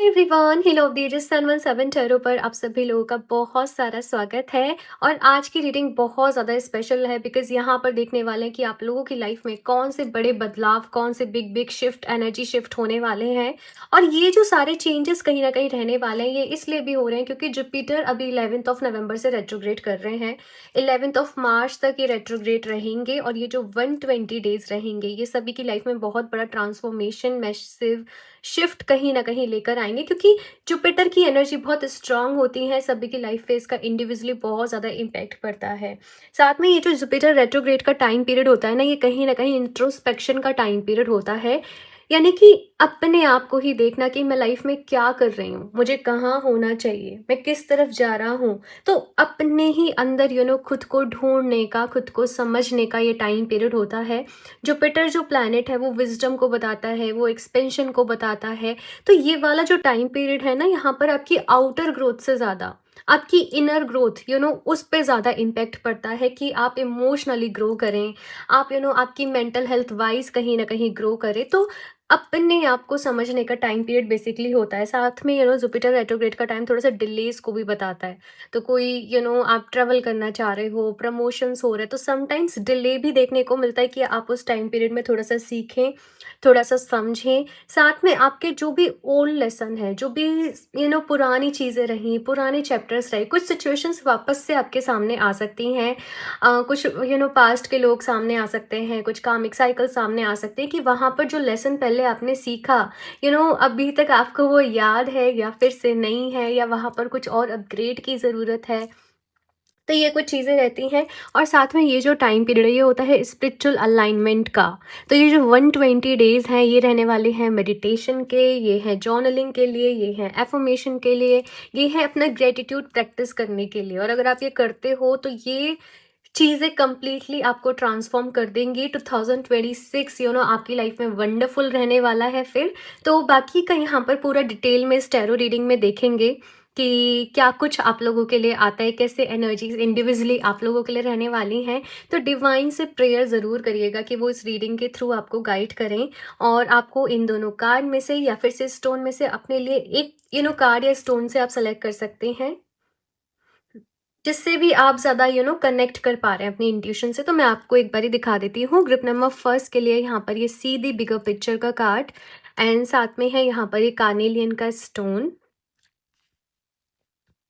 Everyone, hello updated सन 17 tarot पर आप सभी लोगों का बहुत सारा स्वागत है। और आज की रीडिंग बहुत ज़्यादा स्पेशल है बिकॉज यहाँ पर देखने वाले हैं कि आप लोगों की लाइफ में कौन से बड़े बदलाव, कौन से big big shift, energy shift होने वाले हैं। और ये जो सारे चेंजेस कहीं ना कहीं रहने वाले हैं, ये इसलिए भी हो रहे हैं क्योंकि जुपिटर अभी 11th ऑफ नवंबर से रेट्रोग्रेड कर रहे हैं। 11th ऑफ मार्च तक ये रेट्रोग्रेड रहेंगे और ये जो 120 डेज रहेंगे, ये सभी की लाइफ में बहुत बड़ा ट्रांसफॉर्मेशन, मैसिव शिफ्ट कहीं ना कहीं लेकर आएंगे क्योंकि जुपिटर की एनर्जी बहुत स्ट्रांग होती है, सभी की लाइफ पे इसका इंडिविजुअली बहुत ज़्यादा इम्पैक्ट पड़ता है। साथ में ये जो जुपिटर रेट्रोग्रेड का टाइम पीरियड होता है ना, ये कहीं ना कहीं इंट्रोस्पेक्शन का टाइम पीरियड होता है। यानी कि अपने आप को ही देखना कि मैं लाइफ में क्या कर रही हूँ, मुझे कहाँ होना चाहिए, मैं किस तरफ जा रहा हूँ। तो अपने ही अंदर खुद को ढूंढने का, खुद को समझने का ये टाइम पीरियड होता है। जुपिटर जो प्लैनेट है वो विजडम को बताता है, वो एक्सपेंशन को बताता है। तो ये वाला जो टाइम पीरियड है ना, यहाँ पर आपकी आउटर ग्रोथ से ज़्यादा आपकी इनर ग्रोथ उस पे ज़्यादा इम्पैक्ट पड़ता है कि आप इमोशनली ग्रो करें, आप आपकी मेंटल हेल्थ वाइज कहीं ना कहीं ग्रो करें। तो अपने आप को समझने का टाइम पीरियड बेसिकली होता है। साथ में जुपिटर रेट्रोग्रेड का टाइम थोड़ा सा डिलेज को भी बताता है। तो कोई आप ट्रेवल करना चाह रहे हो, प्रमोशंस हो रहे हैं, तो समटाइम्स डिले भी देखने को मिलता है कि आप उस टाइम पीरियड में थोड़ा सा सीखें, थोड़ा सा समझें। साथ में आपके जो भी ओल्ड लेसन है, जो भी पुरानी चीज़ें रहीं, पुराने चैप्टर्स रहे, कुछ सिचुएशंस वापस से आपके सामने आ सकती हैं। कुछ पास्ट के लोग सामने आ सकते हैं, कुछ कामिक साइकिल सामने आ सकते हैं कि वहाँ पर जो लेसन पहले आपने सीखा, अभी तक आपको वो याद है या फिर से नहीं है, या वहाँ पर कुछ और अपग्रेड की ज़रूरत है। तो ये कुछ चीज़ें रहती हैं। और साथ में ये जो टाइम पीरियड है, ये होता है स्पिरिचुअल अलाइनमेंट का। तो ये जो 120 डेज़ हैं, ये रहने वाले हैं मेडिटेशन के, ये हैं जर्नलिंग के लिए, ये हैं एफर्मेशन के लिए, ये है अपना ग्रेटिट्यूड प्रैक्टिस करने के लिए। और अगर आप ये करते हो तो ये चीज़ें कंप्लीटली आपको ट्रांसफॉर्म कर देंगी। 2026 आपकी लाइफ में वंडरफुल रहने वाला है फिर। तो बाकी का यहाँ पर पूरा डिटेल में इस टैरो रीडिंग में देखेंगे कि क्या कुछ आप लोगों के लिए आता है, कैसे एनर्जीज इंडिविजुअली आप लोगों के लिए रहने वाली हैं। तो डिवाइन से प्रेयर ज़रूर करिएगा कि वो इस रीडिंग के थ्रू आपको गाइड करें। और आपको इन दोनों कार्ड में से या फिर से स्टोन में से अपने लिए एक कार्ड या स्टोन से आप सेलेक्ट कर सकते हैं, जिससे भी आप ज़्यादा कनेक्ट कर पा रहे हैं अपनी इंट्यूशन से। तो मैं आपको एक बारी दिखा देती हूँ। ग्रुप नंबर फर्स्ट के लिए यहाँ पर ये सी दी बिगर पिक्चर का कार्ड, एंड साथ में है यहाँ पर ये कार्नेलियन का स्टोन।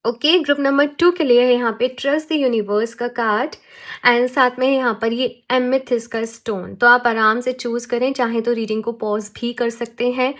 ओके, ग्रुप नंबर 2 के लिए है यहाँ पे ट्रस्ट द यूनिवर्स का कार्ड, एंड साथ में है यहाँ पर ये एमेथिस्ट का स्टोन। तो आप आराम से चूज़ करें, चाहे तो रीडिंग को पॉज भी कर सकते हैं।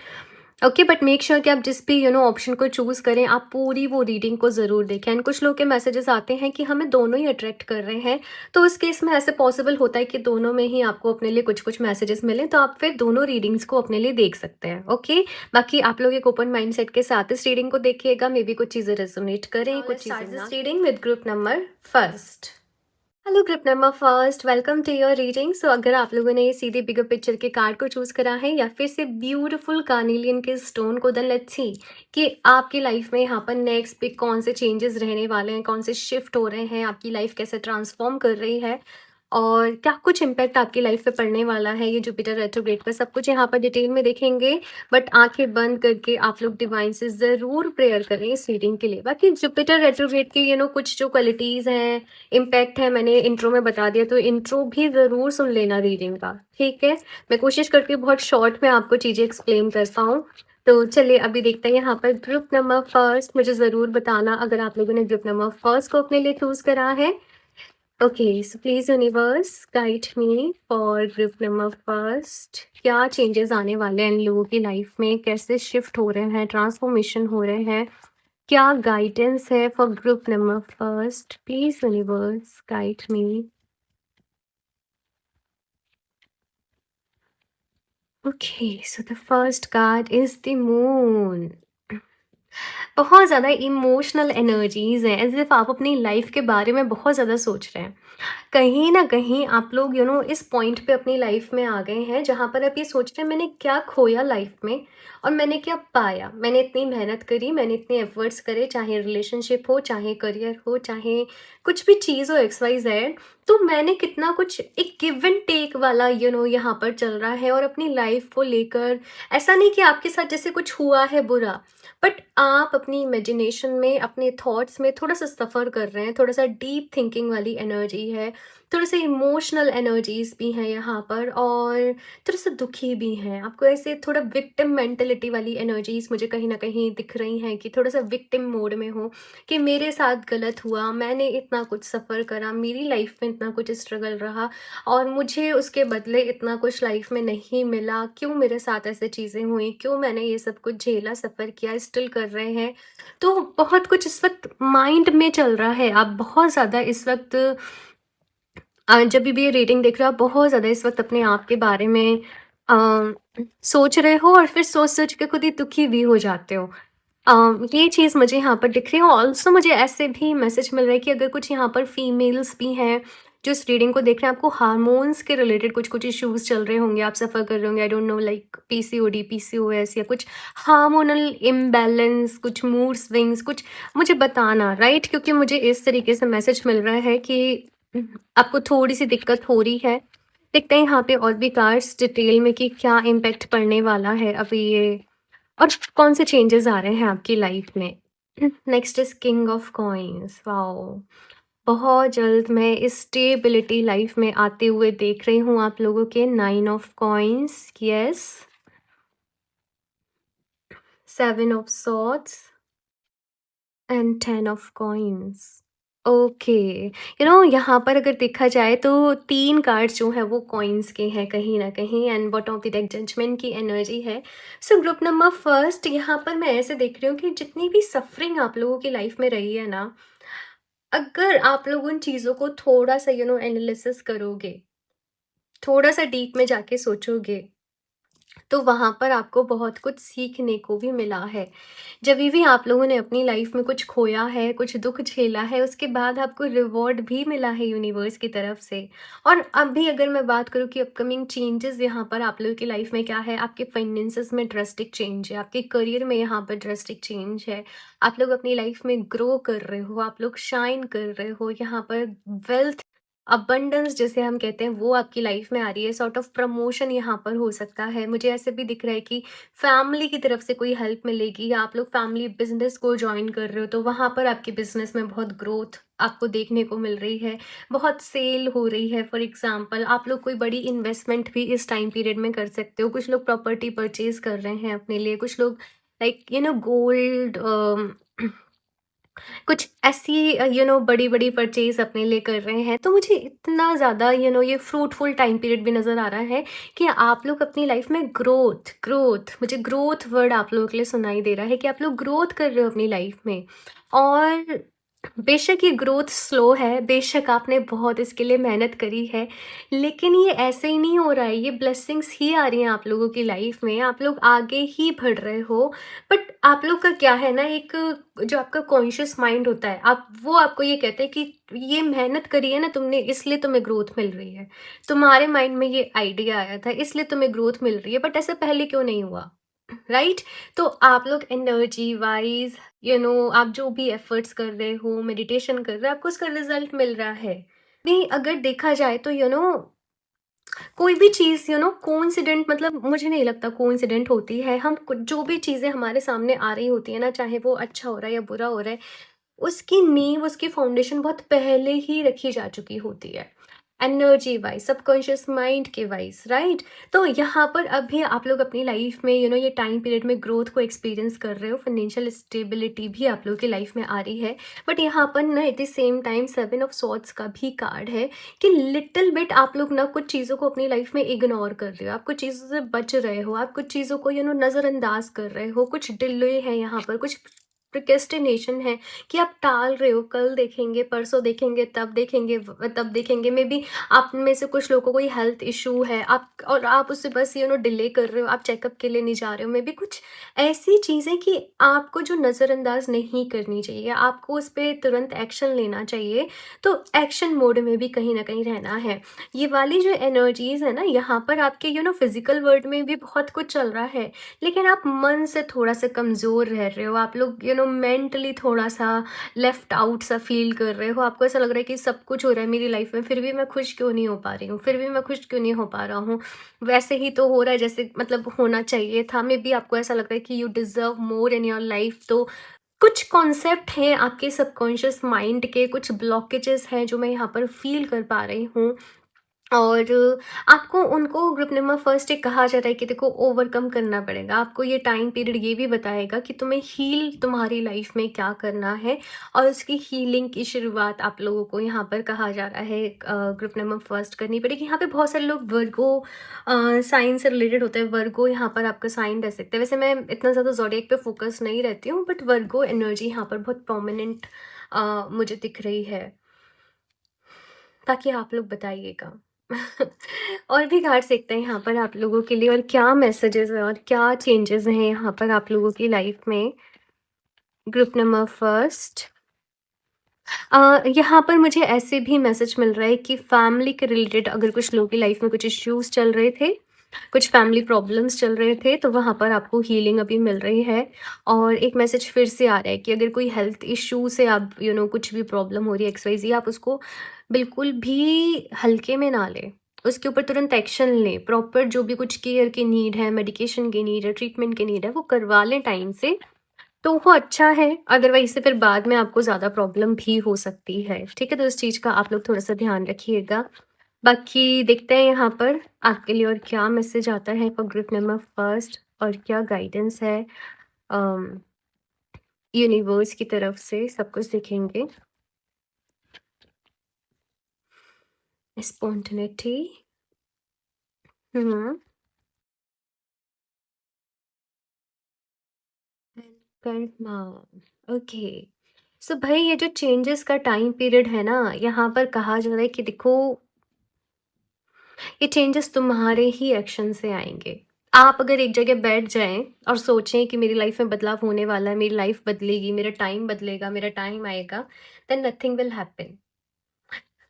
ओके, बट मेक श्योर कि आप जिस भी ऑप्शन को चूज़ करें, आप पूरी वो रीडिंग को ज़रूर देखें। एंड कुछ लोग के मैसेजेस आते हैं कि हमें दोनों ही अट्रैक्ट कर रहे हैं, तो उस केस में ऐसे पॉसिबल होता है कि दोनों में ही आपको अपने लिए कुछ कुछ मैसेजेस मिलें, तो आप फिर दोनों रीडिंग्स को अपने लिए देख सकते हैं। ओके, बाकी आप लोग एक ओपन माइंडसेट के साथ इस रीडिंग को देखिएगा, मे बी कुछ चीज़ें रेजोनेट करें, कुछ चीज़ें ना। Reading with group number first. Hello group number first, welcome to your reading. So अगर आप लोगों ने ये सीधे बिगर पिक्चर के कार्ड को चूज़ करा है या फिर से ब्यूटीफुल कार्नेलियन के स्टोन को, देन लेट्स सी कि आपकी लाइफ में यहाँ पर नेक्स्ट पे कौन से चेंजेस रहने वाले हैं, कौन से शिफ्ट हो रहे हैं, आपकी लाइफ कैसे ट्रांसफॉर्म कर रही है, और क्या कुछ इम्पैक्ट आपकी लाइफ पे पड़ने वाला है ये जुपिटर रेट्रोग्रेड का। सब कुछ यहाँ पर डिटेल में देखेंगे, बट आंखें बंद करके आप लोग डिवाइन से ज़रूर प्रेयर करें इस रीडिंग के लिए। बाकी जुपिटर रेट्रोग्रेड की कुछ जो क्वालिटीज़ हैं, इम्पैक्ट है, मैंने इंट्रो में बता दिया, तो इंट्रो भी ज़रूर सुन लेना रीडिंग का, ठीक है। मैं कोशिश करती हूँ बहुत शॉर्ट में आपको चीज़ें एक्सप्लेन कर पाऊँ। तो चलिए अभी देखते हैं यहाँ पर ग्रुप नंबर फर्स्ट। मुझे ज़रूर बताना अगर आप लोगों ने ग्रुप नंबर फर्स्ट को अपने लिए चूज़ करा है। Okay, so please universe guide me for group number first. क्या चेंजेस आने वाले हैं इन लोगों की लाइफ में, कैसे शिफ्ट हो रहे हैं, ट्रांसफॉर्मेशन हो रहे हैं, क्या गाइडेंस है for group number first. Please universe guide me. Okay, so the first card is the moon. बहुत ज़्यादा इमोशनल एनर्जीज हैं, एज इफ आप अपनी लाइफ के बारे में बहुत ज़्यादा सोच रहे हैं। कहीं न कहीं आप लोग इस पॉइंट पे अपनी लाइफ में आ गए हैं जहाँ पर आप ये सोच रहे हैं मैंने क्या खोया लाइफ में और मैंने क्या पाया। मैंने इतनी मेहनत करी, मैंने इतने एफर्ट्स करे, चाहे रिलेशनशिप हो, चाहे करियर हो, चाहे कुछ भी चीज़ हो एक्स वाई ज़ेड। तो मैंने कितना कुछ एक गिव एंड टेक वाला यहाँ पर चल रहा है और अपनी लाइफ को लेकर ऐसा नहीं कि आपके साथ जैसे कुछ हुआ है बुरा, बट आप अपनी इमेजिनेशन में, अपने थॉट्स में थोड़ा-सा सफ़र कर रहे हैं, थोड़ा-सा डीप थिंकिंग वाली एनर्जी है, थोड़े-से इमोशनल एनर्जीज़ भी हैं यहाँ पर और थोड़ा-सा दुखी भी हैं। आपको ऐसे थोड़ा विक्टिम मेंटालिटी वाली एनर्जीज़ मुझे कहीं न कहीं दिख रही हैं कि थोड़ा-सा विक्टिम मोड में हो कि मेरे साथ गलत हुआ, मैंने इतना कुछ सफ़र करा, मेरी लाइफ़ में इतना कुछ स्ट्रगल रहा और मुझे उसके बदले इतना कुछ लाइफ़ में नहीं मिला। क्यों मेरे साथ ऐसी चीज़ें हुई? क्यों मैंने ये सब कुछ झेला, सफ़र किया, स्टिल कर रहे हैं। तो बहुत कुछ इस वक़्त माइंड में चल रहा है। आप बहुत ज़्यादा इस वक़्त जभी भी ये रीडिंग देख रहे हो, आप बहुत ज़्यादा इस वक़्त अपने आप के बारे में सोच रहे हो और फिर सोच-सोच के खुद ही दुखी भी हो जाते हो। ये चीज़ मुझे यहाँ पर दिख रही है। ऑल्सो मुझे ऐसे भी मैसेज मिल रहा है कि अगर कुछ यहाँ पर फीमेल्स भी हैं जो इस रीडिंग को देख रहे हैं, आपको हार्मोन्स के रिलेटेड कुछ-कुछ इश्यूज़ चल रहे होंगे, आप सफ़र कर रहे होंगे, I don't know like PCOD, PCOS या कुछ हार्मोनल इम्बैलेंस, कुछ मूड स्विंग्स, कुछ मुझे बताना, राइट? क्योंकि मुझे इस तरीके से मैसेज मिल रहा है कि आपको थोड़ी-सी दिक्कत हो रही है। देखते हैं यहाँ पे और भी कार्ड्स डिटेल में कि क्या इम्पैक्ट पड़ने वाला है अभी ये और कौन से चेंजेस आ रहे हैं आपकी लाइफ में। Next is king of coins. Wow, बहुत जल्द मैं इस स्टेबिलिटी लाइफ में आते हुए देख रही हूँ आप लोगों के। Nine of coins, yes, seven of swords and ten of coins. Okay, यहाँ पर अगर देखा जाए तो 3 कार्ड्स जो हैं वो कॉइन्स के हैं कहीं न कहीं and bottom of the deck judgement की एनर्जी है। सो ग्रुप नंबर फर्स्ट, यहाँ पर मैं ऐसे देख रही हूँ कि जितनी भी सफ़रिंग आप लोगों की लाइफ में रही है ना, अगर आप लोग उन चीज़ों को थोड़ा-सा एनालिसिस करोगे, थोड़ा-सा डीप में जाके सोचोगे, तो वहाँ पर आपको बहुत कुछ सीखने को भी मिला है। जभी भी आप लोगों ने अपनी लाइफ में कुछ खोया है, कुछ दुःख झेला है, उसके बाद आपको रिवॉर्ड भी मिला है यूनिवर्स की तरफ से। और अभी अगर मैं बात करूँ कि अपकमिंग चेंजेस यहाँ पर आप लोगों की लाइफ में क्या है, आपके फाइनेंसेस में ड्रास्टिक चेंज है, आपके करियर में यहाँ पर ड्रास्टिक चेंज है। आप लोग अपनी लाइफ में ग्रो कर रहे हो, आप लोग शाइन कर रहे हो, यहाँ पर वेल्थ अबंडेंस जिसे हम कहते हैं वो आपकी लाइफ में आ रही है। सॉर्ट ऑफ प्रमोशन यहाँ पर हो सकता है। मुझे ऐसे भी दिख रहा है कि फैमिली की तरफ से कोई हेल्प मिलेगी या आप लोग फैमिली बिजनेस को ज्वाइन कर रहे हो तो वहाँ पर आपके बिजनेस में बहुत ग्रोथ आपको देखने को मिल रही है, बहुत सेल हो रही है। फॉर एग्जांपल आप लोग कोई बड़ी इन्वेस्टमेंट भी इस टाइम पीरियड में कर सकते हो। कुछ लोग प्रॉपर्टी परचेज कर रहे हैं अपने लिए, कुछ लोग लाइक गोल्ड, कुछ ऐसी बड़ी-बड़ी परचेज़ अपने लिए कर रहे हैं। तो मुझे इतना ज़्यादा ये फ्रूटफुल टाइम पीरियड भी नज़र आ रहा है कि आप लोग अपनी लाइफ में ग्रोथ मुझे ग्रोथ वर्ड आप लोगों के लिए सुनाई दे रहा है कि आप लोग ग्रोथ कर रहे हो अपनी लाइफ में। और बेशक ये ग्रोथ स्लो है, बेशक आपने बहुत इसके लिए मेहनत करी है, लेकिन ये ऐसे ही नहीं हो रहा है, ये ब्लेसिंग्स ही आ रही हैं आप लोगों की लाइफ में, आप लोग आगे ही बढ़ रहे हो। बट आप लोग का क्या है ना, एक जो आपका कॉन्शियस माइंड होता है, आप वो आपको ये कहते हैं कि ये मेहनत करी है ना तुमने, इसलिए तुम्हें ग्रोथ मिल रही है। तुम्हारे माइंड में ये आइडिया आया था, इसलिए तुम्हें ग्रोथ मिल रही है, बट ऐसे पहले क्यों नहीं हुआ? राइट? तो आप लोग एनर्जी वाइज़ आप जो भी एफर्ट्स कर रहे हो, मेडिटेशन कर रहे हो, आपको उसका रिज़ल्ट मिल रहा है। नहीं, अगर देखा जाए तो कोई भी चीज़ कोइंसिडेंट, मतलब मुझे नहीं लगता कोइंसिडेंट होती है। हम कुछ जो भी चीज़ें हमारे सामने आ रही होती है ना, चाहे वो अच्छा हो रहा है या बुरा हो रहा है, उसकी नींव, उसकी फाउंडेशन बहुत पहले ही रखी जा चुकी होती है। एनर्जी वाइज़, सबकॉन्शियस माइंड के वाइज़, राइट? तो यहाँ पर अभी आप लोग अपनी लाइफ में ये टाइम पीरियड में ग्रोथ को एक्सपीरियंस कर रहे हो, फाइनेंशियल स्टेबिलिटी भी आप लोगों की लाइफ में आ रही है। बट यहाँ पर ना at the same time 7 of swords का भी कार्ड है कि लिटिल बिट आप लोग ना कुछ चीज़ों को अपनी लाइफ में इग्नोर कर रहे हो, आप कुछ चीज़ों से बच रहे हो, आप कुछ चीज़ों को नज़रअंदाज कर रहे हो, कुछ डिले है यहाँ पर, कुछ प्रोक्रेस्टिनेशन है कि आप टाल रहे हो, कल देखेंगे, परसों देखेंगे, तब देखेंगे, तब देखेंगे। मे बी आप में से कुछ लोगों को कोई हेल्थ इशू है, आप और आप उससे बस डिले कर रहे हो, आप चेकअप के लिए नहीं जा रहे हो। मे बी कुछ ऐसी चीज़ें कि आपको जो नज़रअंदाज नहीं करनी चाहिए, आपको उस पर तुरंत एक्शन लेना चाहिए। तो एक्शन मोड में भी कहीं ना कहीं रहना है। ये वाली जो एनर्जीज है ना, यहाँ पर आपके फिजिकल वर्ल्ड में भी बहुत कुछ चल रहा है, लेकिन आप मन से थोड़ा सा कमज़ोर रह रहे हो। आप लोग मेंटली थोड़ा सा लेफ्ट आउट सा फील कर रहे हो। आपको ऐसा लग रहा है कि सब कुछ हो रहा है मेरी लाइफ में, फिर भी मैं खुश क्यों नहीं हो पा रही हूँ, फिर भी मैं खुश क्यों नहीं हो पा रहा हूँ। वैसे ही तो हो रहा है जैसे मतलब होना चाहिए था। मे बी आपको ऐसा लग रहा है कि you deserve more in your life. तो कुछ कॉन्सेप्ट हैं आपके सबकॉन्शियस माइंड के, कुछ ब्लॉकेजेस हैं जो मैं यहाँ पर फील कर पा रही हूँ। और आपको उनको ग्रुप नंबर फर्स्ट एक कहा जा रहा है कि देखो ओवरकम करना पड़ेगा आपको। ये टाइम पीरियड ये भी बताएगा कि तुम्हें हील तुम्हारी लाइफ में क्या करना है, और उसकी हीलिंग की शुरुआत आप लोगों को यहाँ पर कहा जा रहा है ग्रुप नंबर फर्स्ट करनी पड़ेगी। यहाँ पे बहुत सारे लोग वर्गो साइन से रिलेटेड होते हैं। वर्गो यहाँ पर आपका साइन रह सकते हैं। वैसे मैं इतना ज़्यादा ज़ोडिएक पे फोकस नहीं रहती हूँ, बट वर्गो एनर्जी यहाँ पर बहुत प्रोमिनेंट मुझे दिख रही है। ताकि आप लोग बताइएगा। और भी कार्ड देखते हैं यहाँ पर आप लोगों के लिए, और क्या मैसेजेस हैं और क्या चेंजेस हैं यहाँ पर आप लोगों की लाइफ में। ग्रुप नंबर फर्स्ट, यहाँ पर मुझे ऐसे भी मैसेज मिल रहा है कि फैमिली के रिलेटेड अगर कुछ लोगों की लाइफ में कुछ इश्यूज चल रहे थे, कुछ फैमिली प्रॉब्लम्स चल रहे थे, तो वहाँ पर आपको हीलिंग अभी मिल रही है। और एक मैसेज फिर से आ रहा है कि अगर कोई हेल्थ इशू से आप कुछ भी प्रॉब्लम हो रही है XYZ, आप उसको बिल्कुल भी हल्के में ना लें। उसके ऊपर तुरंत एक्शन लें। प्रॉपर जो भी कुछ केयर की नीड है, मेडिकेशन की नीड है, ट्रीटमेंट की नीड है, वो करवा लें टाइम से, तो वो अच्छा है। अदरवाइज से फिर बाद में आपको ज़्यादा प्रॉब्लम भी हो सकती है। ठीक है, तो इस चीज़ का आप लोग थोड़ा सा ध्यान रखिएगा। बाकी देखते हैं यहाँ पर आपके लिए और क्या मैसेज आता है फॉर ग्रुप नंबर फर्स्ट, और क्या गाइडेंस है यूनिवर्स की तरफ से। सब कुछ देखेंगे। स्पॉन्टेनिटी, हम्म, कर्मा, ओके। सो भाई ये जो चेंजेस का टाइम पीरियड है ना, यहाँ पर कहा जा रहा है कि देखो ये चेंजेस तुम्हारे ही एक्शन से आएंगे। आप अगर एक जगह बैठ जाएं और सोचें कि मेरी लाइफ में बदलाव होने वाला है, मेरी लाइफ बदलेगी, मेरा टाइम बदलेगा, मेरा टाइम आएगा, देन नथिंग विल हैपन।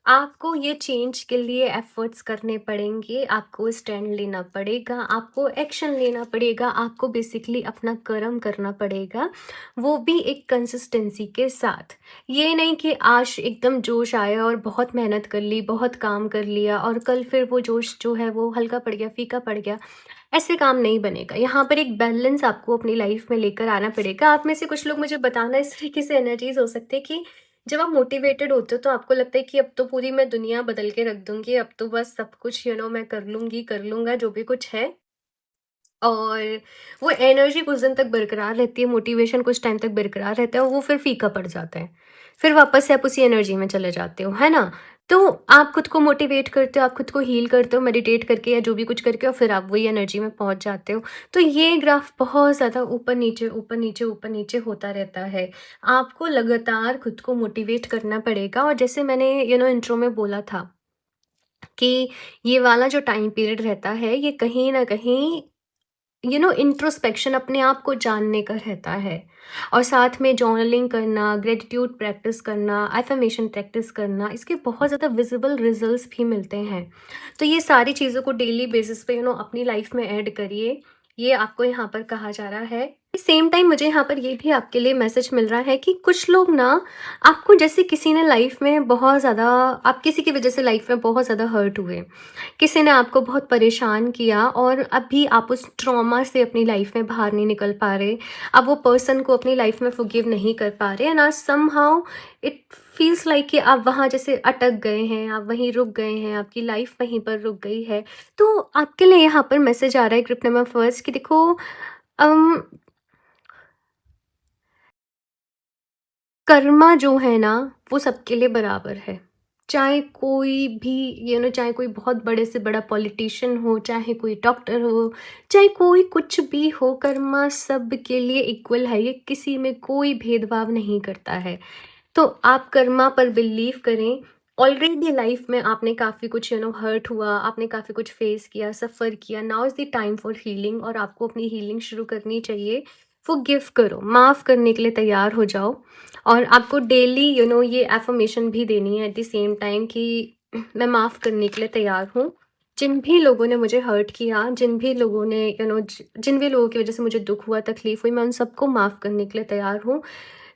आपको ये चेंज के लिए एफर्ट्स करने पड़ेंगे, आपको स्टैंड लेना पड़ेगा, आपको एक्शन लेना पड़ेगा, आपको बेसिकली अपना कर्म करना पड़ेगा, वो भी एक कंसिस्टेंसी के साथ। ये नहीं कि आज एकदम जोश आया और बहुत मेहनत कर ली, बहुत काम कर लिया, और कल फिर वो जोश जो है वो हल्का पड़ गया, फीका पड़ गया। ऐसे काम नहीं बनेगा। यहाँ पर एक बैलेंस आपको अपनी लाइफ में लेकर आना पड़ेगा। आप में से कुछ लोग मुझे बताना, इस तरीके से एनर्जीज हो सकती है कि जब आप मोटिवेटेड होते हो तो आपको लगता है कि अब तो पूरी मैं दुनिया बदल के रख दूंगी, अब तो बस सब कुछ मैं कर लूंगी, कर लूंगा जो भी कुछ है। और वो एनर्जी कुछ दिन तक बरकरार रहती है, मोटिवेशन कुछ टाइम तक बरकरार रहता है, और वो फिर फीका पड़ जाता है। फिर वापस से आप उसी एनर्जी में चले जाते हो, है ना? तो आप खुद को मोटिवेट करते हो, आप खुद को हील करते हो मेडिटेट करके या जो भी कुछ करके, और फिर आप वही एनर्जी में पहुंच जाते हो। तो ये ग्राफ बहुत ज़्यादा ऊपर नीचे ऊपर नीचे ऊपर नीचे होता रहता है। आपको लगातार खुद को मोटिवेट करना पड़ेगा। और जैसे मैंने इंट्रो में बोला था कि ये वाला जो टाइम पीरियड रहता है, ये कहीं ना कहीं इंट्रोस्पेक्शन, अपने आप को जानने का रहता है। और साथ में जर्नलिंग करना, ग्रेटिट्यूड प्रैक्टिस करना, एफर्मेशन प्रैक्टिस करना, इसके बहुत ज़्यादा विजिबल रिजल्ट्स भी मिलते हैं। तो ये सारी चीज़ों को डेली बेसिस पे अपनी लाइफ में ऐड करिए। ये आपको यहाँ पर कहा जा रहा है। सेम टाइम मुझे यहाँ पर ये भी आपके लिए मैसेज मिल रहा है कि कुछ लोग ना, आपको जैसे किसी ने लाइफ में बहुत ज़्यादा, आप किसी की वजह से लाइफ में बहुत ज़्यादा हर्ट हुए, किसी ने आपको बहुत परेशान किया, और अभी आप उस ट्रॉमा से अपनी लाइफ में बाहर नहीं निकल पा रहे। आप वो पर्सन को अपनी लाइफ में फॉरगिव नहीं कर पा रहे, एंड आज समहाउ इट फील्स लाइक कि आप वहाँ जैसे अटक गए हैं, आप वहीं रुक गए हैं, आपकी लाइफ वहीं पर रुक गई है। तो आपके लिए यहाँ पर मैसेज आ रहा है ग्रुप नंबर फर्स्ट कि देखो, अम कर्मा जो है ना, वो सबके लिए बराबर है। चाहे कोई भी चाहे कोई बहुत बड़े से बड़ा पॉलिटिशियन हो, चाहे कोई डॉक्टर हो, चाहे कोई कुछ भी हो, कर्मा सबके लिए इक्वल है। ये किसी में कोई भेदभाव नहीं करता है। तो आप कर्मा पर बिलीव करें। ऑलरेडी लाइफ में आपने काफ़ी कुछ हर्ट हुआ, आपने काफ़ी कुछ फेस किया, सफ़र किया। Now is the time for healing, और आपको अपनी हीलिंग शुरू करनी चाहिए। गिव करो, माफ़ करने के लिए तैयार हो जाओ। और आपको डेली ये एफर्मेशन भी देनी है एट द सेम टाइम कि मैं माफ़ करने के लिए तैयार हूँ। जिन भी लोगों ने मुझे हर्ट किया, जिन भी लोगों ने जिन भी लोगों की वजह से मुझे दुख हुआ, तकलीफ हुई, मैं उन सबको माफ़ करने के लिए तैयार हूँ।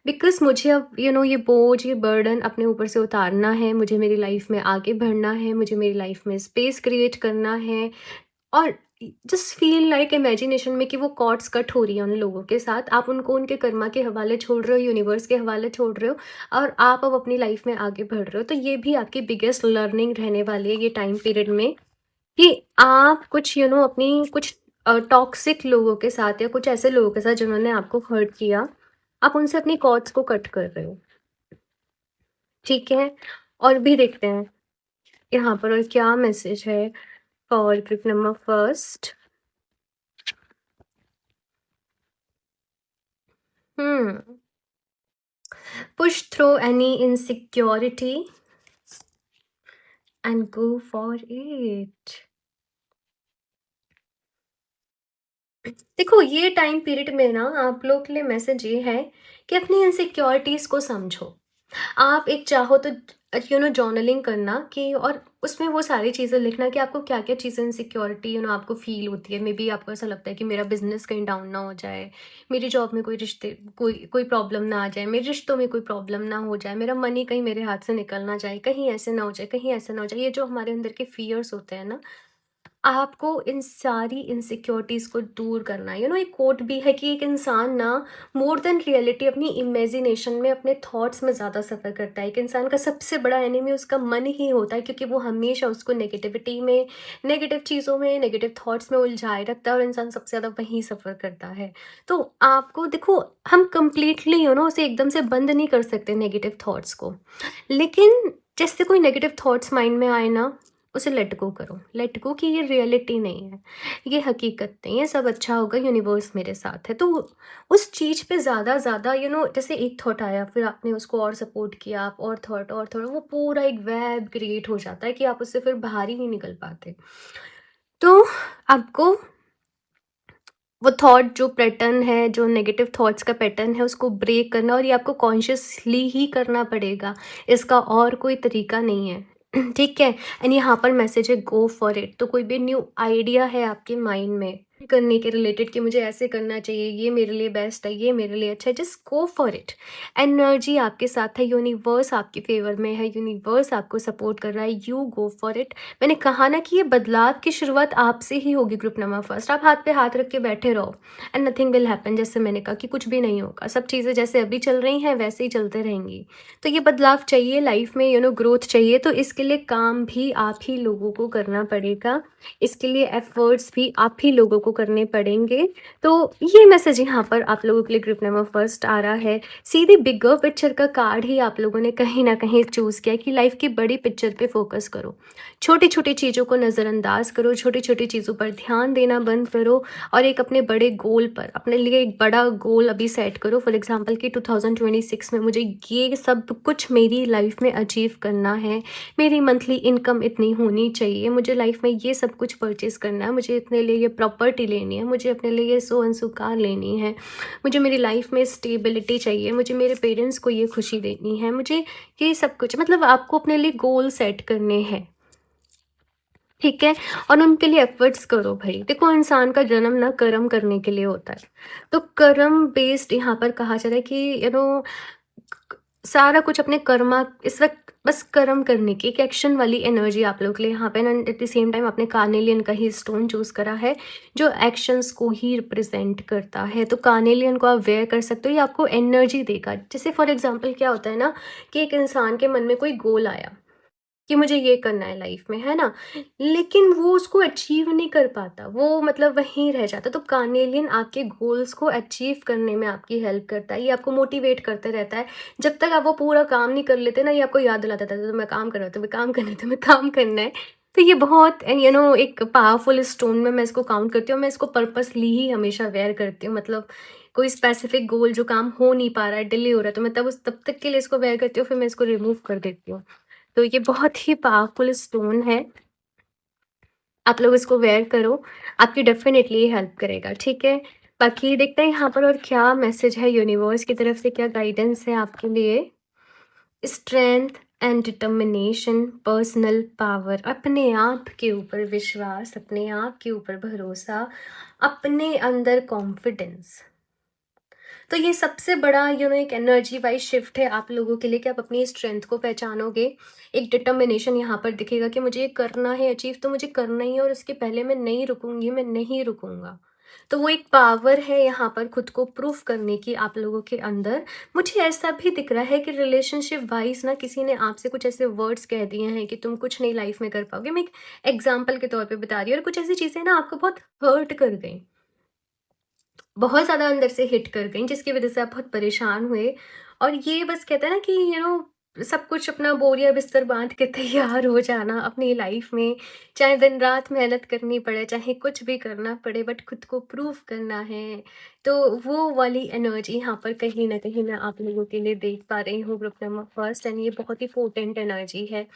बिकॉज़ मुझे अब ये बोझ, ये बर्डन अपने ऊपर से उतारना है। मुझे मेरी लाइफ में आगे बढ़ना है, मुझे मेरी लाइफ में स्पेस क्रिएट करना है। और जस्ट फील लाइक इमेजिनेशन में कि वो कॉर्ड्स कट हो रही है उन लोगों के साथ। आप उनको उनके कर्मा के हवाले छोड़ रहे हो, यूनिवर्स के हवाले छोड़ रहे हो, और आप अब अपनी लाइफ में आगे बढ़ रहे हो। तो ये भी आपकी बिगेस्ट लर्निंग रहने वाली है ये टाइम पीरियड में, कि आप कुछ अपनी कुछ टॉक्सिक लोगों के साथ, या कुछ ऐसे लोगों के साथ जिन्होंने आपको हर्ट किया, आप उनसे अपनी कॉर्ड्स को कट कर रहे हो। ठीक है? और भी देखते हैं यहाँ पर और क्या मैसेज है for group number first. Push through any insecurity and go for it. देखो, ये टाइम पीरियड में ना आप लोग के लिए मैसेज ये है कि अपनी इनसिक्योरिटीज को समझो। आप एक चाहो तो जर्नलिंग करना, कि और उसमें वो सारी चीज़ें लिखना कि आपको क्या क्या चीज़ें इनसिक्योरिटी आपको फील होती है। मे बी आपको ऐसा लगता है कि मेरा बिजनेस कहीं डाउन ना हो जाए, मेरी जॉब में कोई रिश्ते कोई कोई प्रॉब्लम ना आ जाए, मेरे रिश्तों में कोई प्रॉब्लम ना हो जाए, मेरा मनी कहीं मेरे हाथ से निकल ना जाए, कहीं ऐसे ना हो जाए, कहीं ऐसे ना हो जाए। ये जो हमारे अंदर के फियर्स होते हैं ना, आपको इन सारी इनसिक्योरिटीज़ को दूर करना है। एक कोट भी है कि एक इंसान ना मोर देन रियलिटी अपनी इमेजिनेशन में, अपने थॉट्स में ज़्यादा सफ़र करता है। एक इंसान का सबसे बड़ा एनिमी उसका मन ही होता है, क्योंकि वो हमेशा उसको नेगेटिविटी में, नेगेटिव चीज़ों में, नेगेटिव थॉट्स में उलझाए रखता है, और इंसान सबसे ज़्यादा वहीं सफ़र करता है। तो आपको देखो, हम कंप्लीटली उसे एकदम से बंद नहीं कर सकते नेगेटिव थॉट्स को, लेकिन जैसे कोई नेगेटिव थॉट्स माइंड में आए ना, उसे लेट गो करो। लेट गो कि ये रियलिटी नहीं है, ये हकीकत नहीं है, सब अच्छा होगा, यूनिवर्स मेरे साथ है। तो उस चीज़ पे ज़्यादा ज़्यादा जैसे एक थॉट आया, फिर आपने उसको और सपोर्ट किया, आप और थॉट, वो पूरा एक वेब क्रिएट हो जाता है कि आप उससे फिर बाहर ही नहीं निकल पाते। तो आपको वो थॉट, जो पैटर्न है, जो नेगेटिव थॉट्स का पैटर्न है, उसको ब्रेक करना, और ये आपको कॉन्शियसली ही करना पड़ेगा। इसका और कोई तरीका नहीं है। ठीक है? एंड यहाँ पर मैसेज है गो फॉर इट। तो कोई भी न्यू आइडिया है आपके माइंड में करने के रिलेटेड कि मुझे ऐसे करना चाहिए, ये मेरे लिए बेस्ट है, ये मेरे लिए अच्छा है, just go for it. Energy आपके साथ है, यूनिवर्स आपके फेवर में है, यूनिवर्स आपको सपोर्ट कर रहा है, यू गो फॉर इट। मैंने कहा ना कि ये बदलाव की शुरुआत आपसे ही होगी। ग्रुप नंबर फर्स्ट, आप हाथ पे हाथ रख के बैठे रहो एंड नथिंग विल हैपन। जैसे मैंने कहा कि कुछ भी नहीं होगा, सब चीज़ें जैसे अभी चल रही हैं वैसे ही चलते रहेंगी। तो ये बदलाव चाहिए लाइफ में, ग्रोथ चाहिए, तो इसके लिए काम भी आप ही लोगों को करना पड़ेगा, इसके लिए एफर्ट्स भी आप ही लोगों को करने पड़ेंगे। तो ये मैसेज यहाँ पर आप लोगों के लिए ग्रुप नंबर फर्स्ट आ रहा है। सीधी बिगर पिक्चर का कार्ड ही आप लोगों ने कहीं ना कहीं चूज़ किया कि लाइफ की बड़ी पिक्चर पे फोकस करो, छोटी छोटी चीज़ों को नज़रअंदाज करो, छोटी छोटी चीज़ों पर ध्यान देना बंद करो, और एक अपने बड़े गोल पर, अपने लिए एक बड़ा गोल अभी सेट करो। फॉर एग्जांपल कि 2026 में मुझे ये सब कुछ मेरी लाइफ में अचीव करना है, मेरी मंथली इनकम इतनी होनी चाहिए, मुझे लाइफ में ये सब कुछ परचेज करना है, मुझे अपने लिए ये प्रॉपर्टी लेनी है, मुझे अपने लिए ये सो एंड सो कार लेनी है, मुझे मेरी लाइफ में स्टेबिलिटी चाहिए, मुझे मेरे पेरेंट्स को ये खुशी देनी है, मुझे ये सब कुछ, मतलब आपको अपने लिए गोल सेट करने हैं। ठीक है? और उनके लिए एफर्ट्स करो भाई। देखो, इंसान का जन्म ना कर्म करने के लिए होता है। तो कर्म बेस्ड यहाँ पर कहा जा रहा है कि सारा कुछ अपने कर्मा इस वक्त बस कर्म करने की एक एक्शन वाली एनर्जी आप लोग के लिए यहाँ पे ना। एट द सेम टाइम आपने कार्नेलियन का ही स्टोन चूज करा है, जो एक्शंस को ही रिप्रेजेंट करता है। तो कार्नेलियन को आप वेयर कर सकते हो, ये आपको एनर्जी देगा। जैसे फॉर एग्जांपल क्या होता है ना, कि एक इंसान के मन में कोई गोल आया, कि मुझे ये करना है लाइफ में, है ना? लेकिन वो उसको अचीव नहीं कर पाता, वो मतलब वहीं रह जाता। तो कार्नेलियन आपके गोल्स को अचीव करने में आपकी हेल्प करता है, ये आपको मोटिवेट करते रहता है। जब तक आप वो पूरा काम नहीं कर लेते ना, ये आपको याद दिलाता रहता है, तुम्हें काम करना है, तुम्हें काम करना है, तुम्हें काम करना है। तो ये बहुत एक पावरफुल स्टोन में मैं इसको काउंट करती हूँ। मैं इसको पर्पसली ही हमेशा वेयर करती हूँ, मतलब कोई स्पेसिफिक गोल जो काम हो नहीं पा रहा है, डिले हो रहा है, तो मैं तब तक के लिए इसको वेयर करती हूँ, फिर मैं इसको रिमूव कर देती हूँ। तो ये बहुत ही पावरफुल स्टोन है, आप लोग इसको वेयर करो, आपकी डेफ़िनेटली हेल्प करेगा, ठीक है? बाकी देखते हैं यहाँ पर और क्या मैसेज है यूनिवर्स की तरफ से, क्या गाइडेंस है आपके लिए। Strength and determination, personal power, अपने आप के ऊपर विश्वास, अपने आप के ऊपर भरोसा, अपने अंदर कॉन्फिडेंस। तो ये सबसे बड़ा एक एनर्जी वाइज शिफ्ट है आप लोगों के लिए कि आप अपनी स्ट्रेंथ को पहचानोगे। एक डिटर्मिनेशन यहाँ पर दिखेगा कि मुझे ये करना है अचीव, तो मुझे करना ही है और उसके पहले मैं नहीं रुकूंगी, मैं नहीं रुकूंगा। तो वो एक पावर है यहाँ पर खुद को प्रूफ करने की आप लोगों के अंदर। मुझे ऐसा भी दिख रहा है कि रिलेशनशिप वाइज ना किसी ने आपसे कुछ ऐसे वर्ड्स कह दिए हैं कि तुम कुछ नहीं लाइफ में कर पाओगे। मैं एक एग्जाम्पल के तौर पे बता रही हूँ, और कुछ ऐसी चीज़ें ना आपको बहुत हर्ट कर गई, बहुत ज़्यादा अंदर से हिट कर गईं, जिसकी वज़ह से आप बहुत परेशान हुए। और ये बस कहते हैं ना कि सब कुछ अपना बोरिया बिस्तर बाँध के तैयार हो जाना अपनी लाइफ़ में, चाहे दिन-रात मेहनत करनी पड़े, चाहे कुछ भी करना पड़े, बट खुद को प्रूव करना है। तो वो वाली एनर्जी यहाँ पर कहीं न कहीं मैं आप लोगों के लिए देख पा रही हूँ ग्रुप नंबर फर्स्ट, एंड ये बहुत ही पोटेंट एनर्जी है।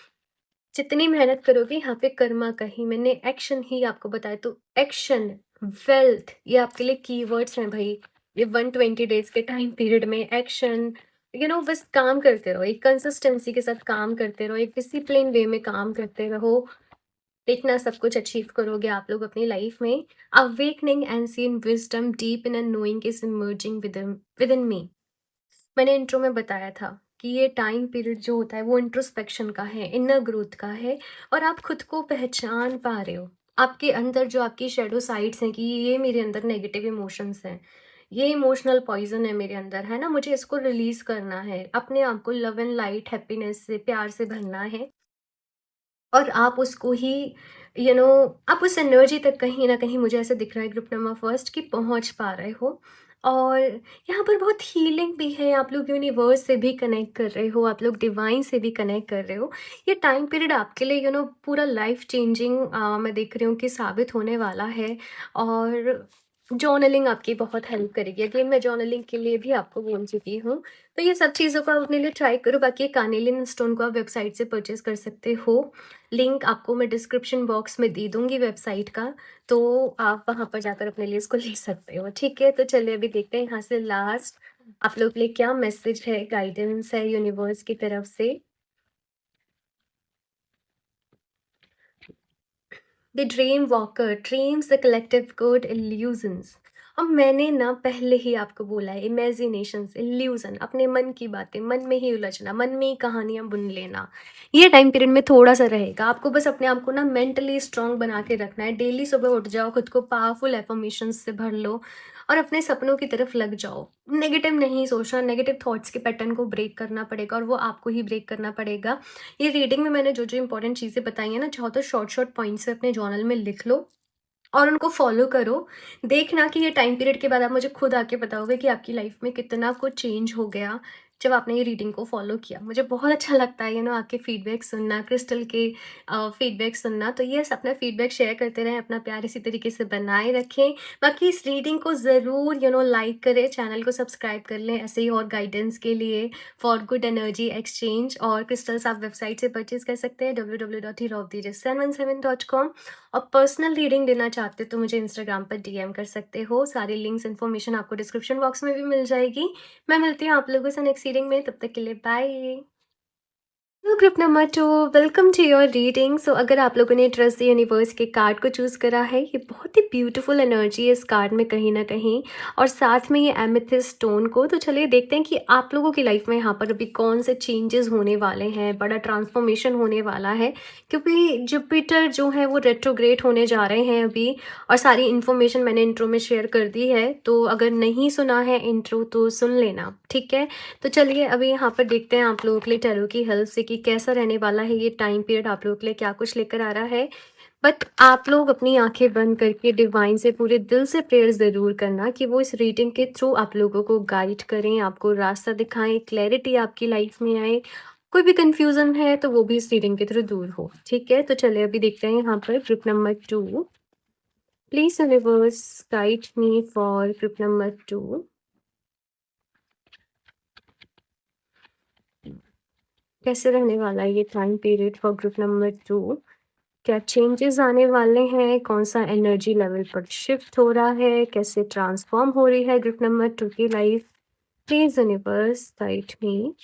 जितनी मेहनत करोगे यहाँ पे कर्मा का ही, मैंने एक्शन ही आपको बताया, तो एक्शन, वेल्थ, ये आपके लिए कीवर्ड्स हैं भाई। ये 120 डेज के टाइम पीरियड में एक्शन, बस काम करते रहो, एक कंसिस्टेंसी के साथ काम करते रहो, एक डिसिप्लिन वे में काम करते रहो। देखना सब कुछ अचीव करोगे आप लोग अपनी लाइफ में। Awakening ancient wisdom deep in knowing is emerging within me. मैंने इंट्रो में बताया था कि ये टाइम पीरियड जो होता है वो इंट्रोस्पेक्शन का है, इनर ग्रोथ का है, और आप खुद को पहचान पा रहे हो। आपके अंदर जो आपकी शेडो साइड्स हैं कि ये मेरे अंदर नेगेटिव इमोशंस हैं, ये इमोशनल पॉइजन है मेरे अंदर, है ना, मुझे इसको रिलीज करना है, अपने आप को लव एंड लाइट हैप्पीनेस से प्यार से भरना है। और आप उसको ही यू नो आप उस एनर्जी तक कहीं न कहीं, मुझे ऐसा दिख रहा है ग्रुप नंबर फर्स्ट, कि पहुँच पा रहे हो। और यहाँ पर बहुत हीलिंग भी है, आप लोग यूनिवर्स से भी कनेक्ट कर रहे हो, आप लोग डिवाइन से भी कनेक्ट कर रहे हो। ये टाइम पीरियड आपके लिए पूरा लाइफ चेंजिंग मैं देख रही हूँ कि साबित होने वाला है। और जर्नलिंग आपकी बहुत हेल्प करेगी, अगेन मैं जर्नलिंग के लिए भी आपको बोल चुकी हूँ। तो ये सब चीज़ों को आप अपने लिए ट्राई करो। बाकी कार्नेलियन स्टोन को आप वेबसाइट से परचेज कर सकते हो, लिंक आपको मैं डिस्क्रिप्शन बॉक्स में दे दूँगी वेबसाइट का, तो आप वहाँ पर जाकर अपने लिए इसको ले सकते हो, ठीक है? तो चलिए अभी देखते हैं यहाँ से लास्ट आप लोग के लिए क्या मैसेज है, गाइडेंस है यूनिवर्स की तरफ से। The dream walker dreams the collective good illusions. अब मैंने ना पहले ही आपको बोला है, इमेजिनेशंस, इल्यूजन, अपने मन की बातें, मन में ही उलझना, मन में ही कहानियां बुन लेना, ये टाइम पीरियड में थोड़ा सा रहेगा। आपको बस अपने आप को ना मेंटली स्ट्रांग बना के रखना है। डेली सुबह उठ जाओ, खुद को पावरफुल एफर्मेशंस से भर लो और अपने सपनों की तरफ लग जाओ। नेगेटिव नहीं सोचना, नेगेटिव थॉट्स के पैटर्न को ब्रेक करना पड़ेगा, और वो आपको ही ब्रेक करना पड़ेगा। ये रीडिंग में मैंने जो जो इंपॉर्टेंट चीज़ें बताई हैं ना, चाहो तो शॉर्ट शॉर्ट पॉइंट्स से अपने जर्नल में लिख लो और उनको फॉलो करो। देखना कि ये टाइम पीरियड के बाद आप मुझे खुद आके बताओगे कि आपकी लाइफ में कितना कुछ चेंज हो गया जब आपने ये रीडिंग को फॉलो किया। मुझे बहुत अच्छा लगता है आपके फीडबैक सुनना, क्रिस्टल के फीडबैक सुनना। तो यस, अपना फीडबैक शेयर करते रहें, अपना प्यार इसी तरीके से बनाए रखें। बाकी इस रीडिंग को ज़रूर लाइक करें, चैनल को सब्सक्राइब कर लें ऐसे ही और गाइडेंस के लिए, फॉर गुड एनर्जी एक्सचेंज। और क्रिस्टल्स आप वेबसाइट से परचेज कर सकते हैं www.heroofthejust717.com। और पर्सनल रीडिंग लेना चाहते हो तो मुझे इंस्टाग्राम पर डीएम कर सकते हो। सारी लिंक्स इन्फॉर्मेशन आपको डिस्क्रिप्शन बॉक्स में भी मिल जाएगी। मैं मिलती हूँ आप लोगों से नेक्स्ट रीडिंग में, तब तक के लिए बाय। तो group number 2, welcome to your reading. So अगर आप लोगों ने ट्रस्ट द यूनिवर्स के कार्ड को चूज़ करा है, ये बहुत ही ब्यूटीफुल एनर्जी है इस कार्ड में कहीं ना कहीं, और साथ में ये एमेथिस्ट स्टोन को। तो चलिए देखते हैं कि आप लोगों की लाइफ में यहाँ पर अभी कौन से चेंजेस होने वाले हैं, बड़ा ट्रांसफॉर्मेशन होने वाला है, क्योंकि जुपिटर जो है वो रेट्रोग्रेड होने जा रहे हैं अभी। और सारी इन्फॉर्मेशन मैंने इंट्रो में शेयर कर दी है, तो अगर नहीं सुना है इंट्रो तो सुन लेना, ठीक है? तो चलिए अभी यहाँ पर देखते हैं आप लोगों के लिए टैरो की हेल्प से कि कि कैसा रहने वाला है ये टाइम पीरियड, आप लोगों के लिए क्या कुछ लेकर आ रहा है। बट आप लोग अपनी आंखें बंद करके डिवाइन से पूरे दिल से प्रेयर ज़रूर करना कि वो इस रीडिंग के थ्रू आप लोगों को गाइड करें, आपको रास्ता दिखाएं, क्लैरिटी आपकी लाइफ में आए। कोई भी कंफ्यूजन है तो वो भी इस रीडिंग के थ्रू दूर हो। ठीक है, तो चलिए अभी देखते हैं यहाँ पर group number 2। Please universe guide me for group number 2। कैसे रहने वाला है ये time period for group number 2? क्या चेंजेस आने वाले हैं? कौन सा एनर्जी लेवल पर शिफ्ट हो रहा है? कैसे ट्रांसफॉर्म हो रही है ग्रुप नंबर 2 की life? Please universe guide me.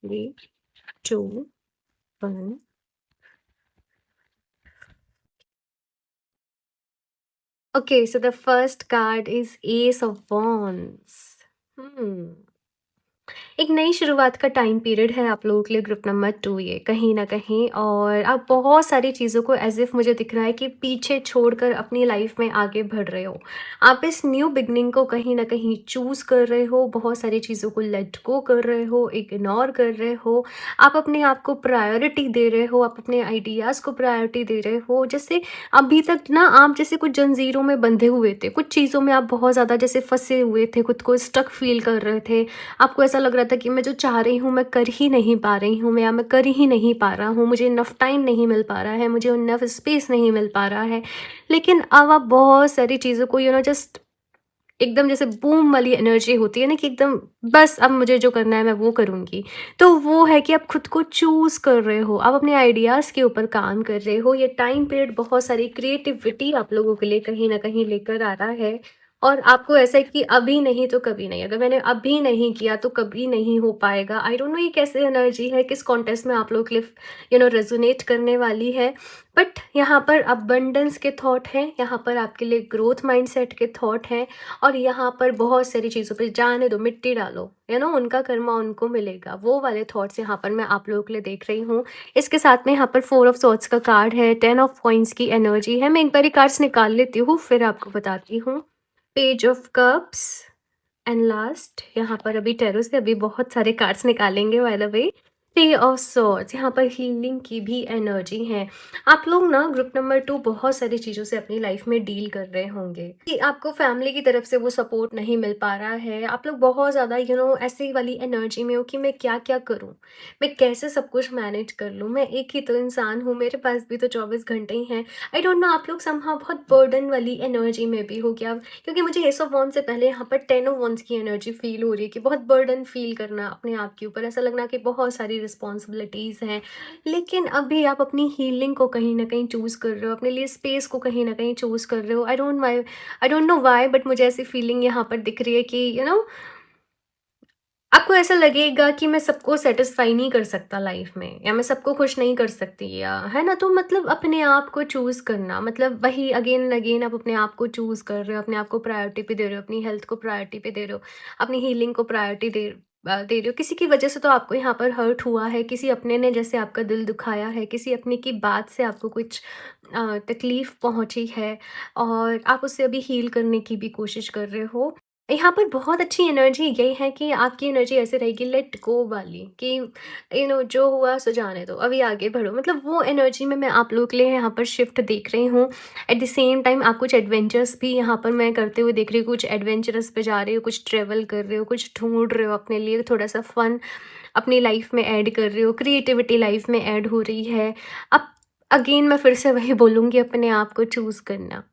3, 2, 1। Okay, so the first card is Ace of Wands. एक नई शुरुआत का टाइम पीरियड है आप लोगों के लिए ग्रुप नंबर 2 ये कहीं न कहीं, और आप बहुत सारी चीज़ों को एज़ इफ़ मुझे दिख रहा है कि पीछे छोड़कर अपनी लाइफ में आगे बढ़ रहे हो। आप इस न्यू बिगिनिंग को कहीं न कहीं चूज़ कर रहे हो, बहुत सारी चीज़ों को लेट गो कर रहे हो, इग्नोर कर रहे हो। आप अपने आप को प्रायोरिटी दे रहे हो, आप अपने आइडियाज़ को प्रायोरिटी दे रहे हो। जैसे अभी तक ना आप जैसे कुछ जंजीरों में बंधे हुए थे, कुछ चीज़ों में आप बहुत ज़्यादा जैसे फँसे हुए थे, खुद को स्टक फ़ील कर रहे थे। आपको ऐसा लग रहा था कि मैं जो चाह रही हूँ मैं कर ही नहीं पा रही हूँ, मैं या मैं कर ही नहीं पा रहा हूँ, मुझे इनफ टाइम नहीं मिल पा रहा है, मुझे इनफ स्पेस नहीं मिल पा रहा है। लेकिन अब आप बहुत सारी चीज़ों को जस्ट एकदम जैसे बूम वाली एनर्जी होती है ना कि एकदम बस अब मुझे जो करना है मैं वो करूँगी। तो वो है कि आप खुद को चूज़ कर रहे हो, आप अपने आइडियाज़ के ऊपर काम कर रहे हो। ये टाइम पीरियड बहुत सारी क्रिएटिविटी आप लोगों के लिए कहीं न कहीं लेकर आ रहा है, और आपको ऐसा है कि अभी नहीं तो कभी नहीं, अगर मैंने अभी नहीं किया तो कभी नहीं हो पाएगा। आई डोंट नो ये कैसे एनर्जी है, किस कॉन्टेक्स्ट में आप लोग के लिए रेजोनेट करने वाली है। बट यहाँ पर अबंडेंस के थॉट हैं, यहाँ पर आपके लिए ग्रोथ माइंडसेट के थॉट हैं, और यहाँ पर बहुत सारी चीज़ों पे जाने दो, मिट्टी डालो, उनका कर्मा उनको मिलेगा, वो वाले थॉट्स यहाँ पर मैं आप लोगों के लिए देख रही हूँ। इसके साथ में यहाँ पर 4 ऑफ सॉर्ड्स का कार्ड है, 10 ऑफ कॉइंस की एनर्जी है। मैं एक बारी कार्ड्स निकाल लेती हूँ फिर आपको बताती हूँ। Page of cups and last यहाँ पर अभी टेरो से अभी बहुत सारे कार्ड्स निकालेंगे by the way. 3 of swords, यहाँ पर हीलिंग की भी एनर्जी है। आप लोग ना ग्रुप नंबर 2 बहुत सारी चीज़ों से अपनी लाइफ में डील कर रहे होंगे कि आपको फैमिली की तरफ से वो सपोर्ट नहीं मिल पा रहा है। आप लोग बहुत ज़्यादा ऐसी वाली एनर्जी में हो कि मैं क्या क्या करूँ, मैं कैसे सब कुछ मैनेज कर लूँ, मैं एक ही तो इंसान हूँ, मेरे पास भी तो 24 घंटे ही हैं। आई डोंट नो, आप लोग समहाउ बहुत बर्डन वाली एनर्जी में भी हो क्या? क्योंकि मुझे एस ऑफ वॉन्ड्स से पहले यहाँ पर 10 ऑफ वॉन्ड्स की एनर्जी फील हो रही है कि बहुत बर्डन फील करना अपने आप के ऊपर, ऐसा लगना कि बहुत सारी रिस्पॉन्सिबिलिटीज़ हैं। लेकिन अभी आप अपनी हीलिंग को कहीं ना कहीं चूज़ कर रहे हो, अपने लिए स्पेस को कहीं ना कहीं चूज़ कर रहे हो। I don't know why, but मुझे ऐसी फीलिंग यहाँ पर दिख रही है कि आपको ऐसा लगेगा कि मैं सबको सेटिस्फाई नहीं कर सकता लाइफ में, या मैं सबको खुश नहीं कर सकती, या है ना। तो मतलब अपने आप को चूज़ करना, मतलब वही अगेन एंड अगेन आप अपने आप को चूज़ कर रहे हो, अपने आप को प्रायोरिटी पे दे रहे हो, अपनी हेल्थ को प्रायोरिटी पे दे रहे हो, अपनी हीलिंग को प्रायोरिटी दे रहे हो। किसी की वजह से तो आपको यहाँ पर हर्ट हुआ है, किसी अपने ने जैसे आपका दिल दुखाया है, किसी अपने की बात से आपको कुछ तकलीफ पहुँची है, और आप उससे अभी हील करने की भी कोशिश कर रहे हो। यहाँ पर बहुत अच्छी एनर्जी यही है कि आपकी एनर्जी ऐसे रहेगी लेट गो वाली कि जो हुआ सो जाने दो, अभी आगे बढ़ो। मतलब वो एनर्जी में मैं आप लोगों के लिए यहाँ पर शिफ्ट देख रही हूँ। एट द सेम टाइम आप कुछ एडवेंचर्स भी यहाँ पर मैं करते हुए देख रही हूँ, कुछ एडवेंचरस पे जा रहे हो, कुछ ट्रेवल कर रहे हो, कुछ ढूंढ रहे हो अपने लिए, थोड़ा सा फन अपनी लाइफ में ऐड कर रहे हो, क्रिएटिविटी लाइफ में ऐड हो रही है। अब अगेन मैं फिर से वही बोलूँगी, अपने आप को चूज़ करना।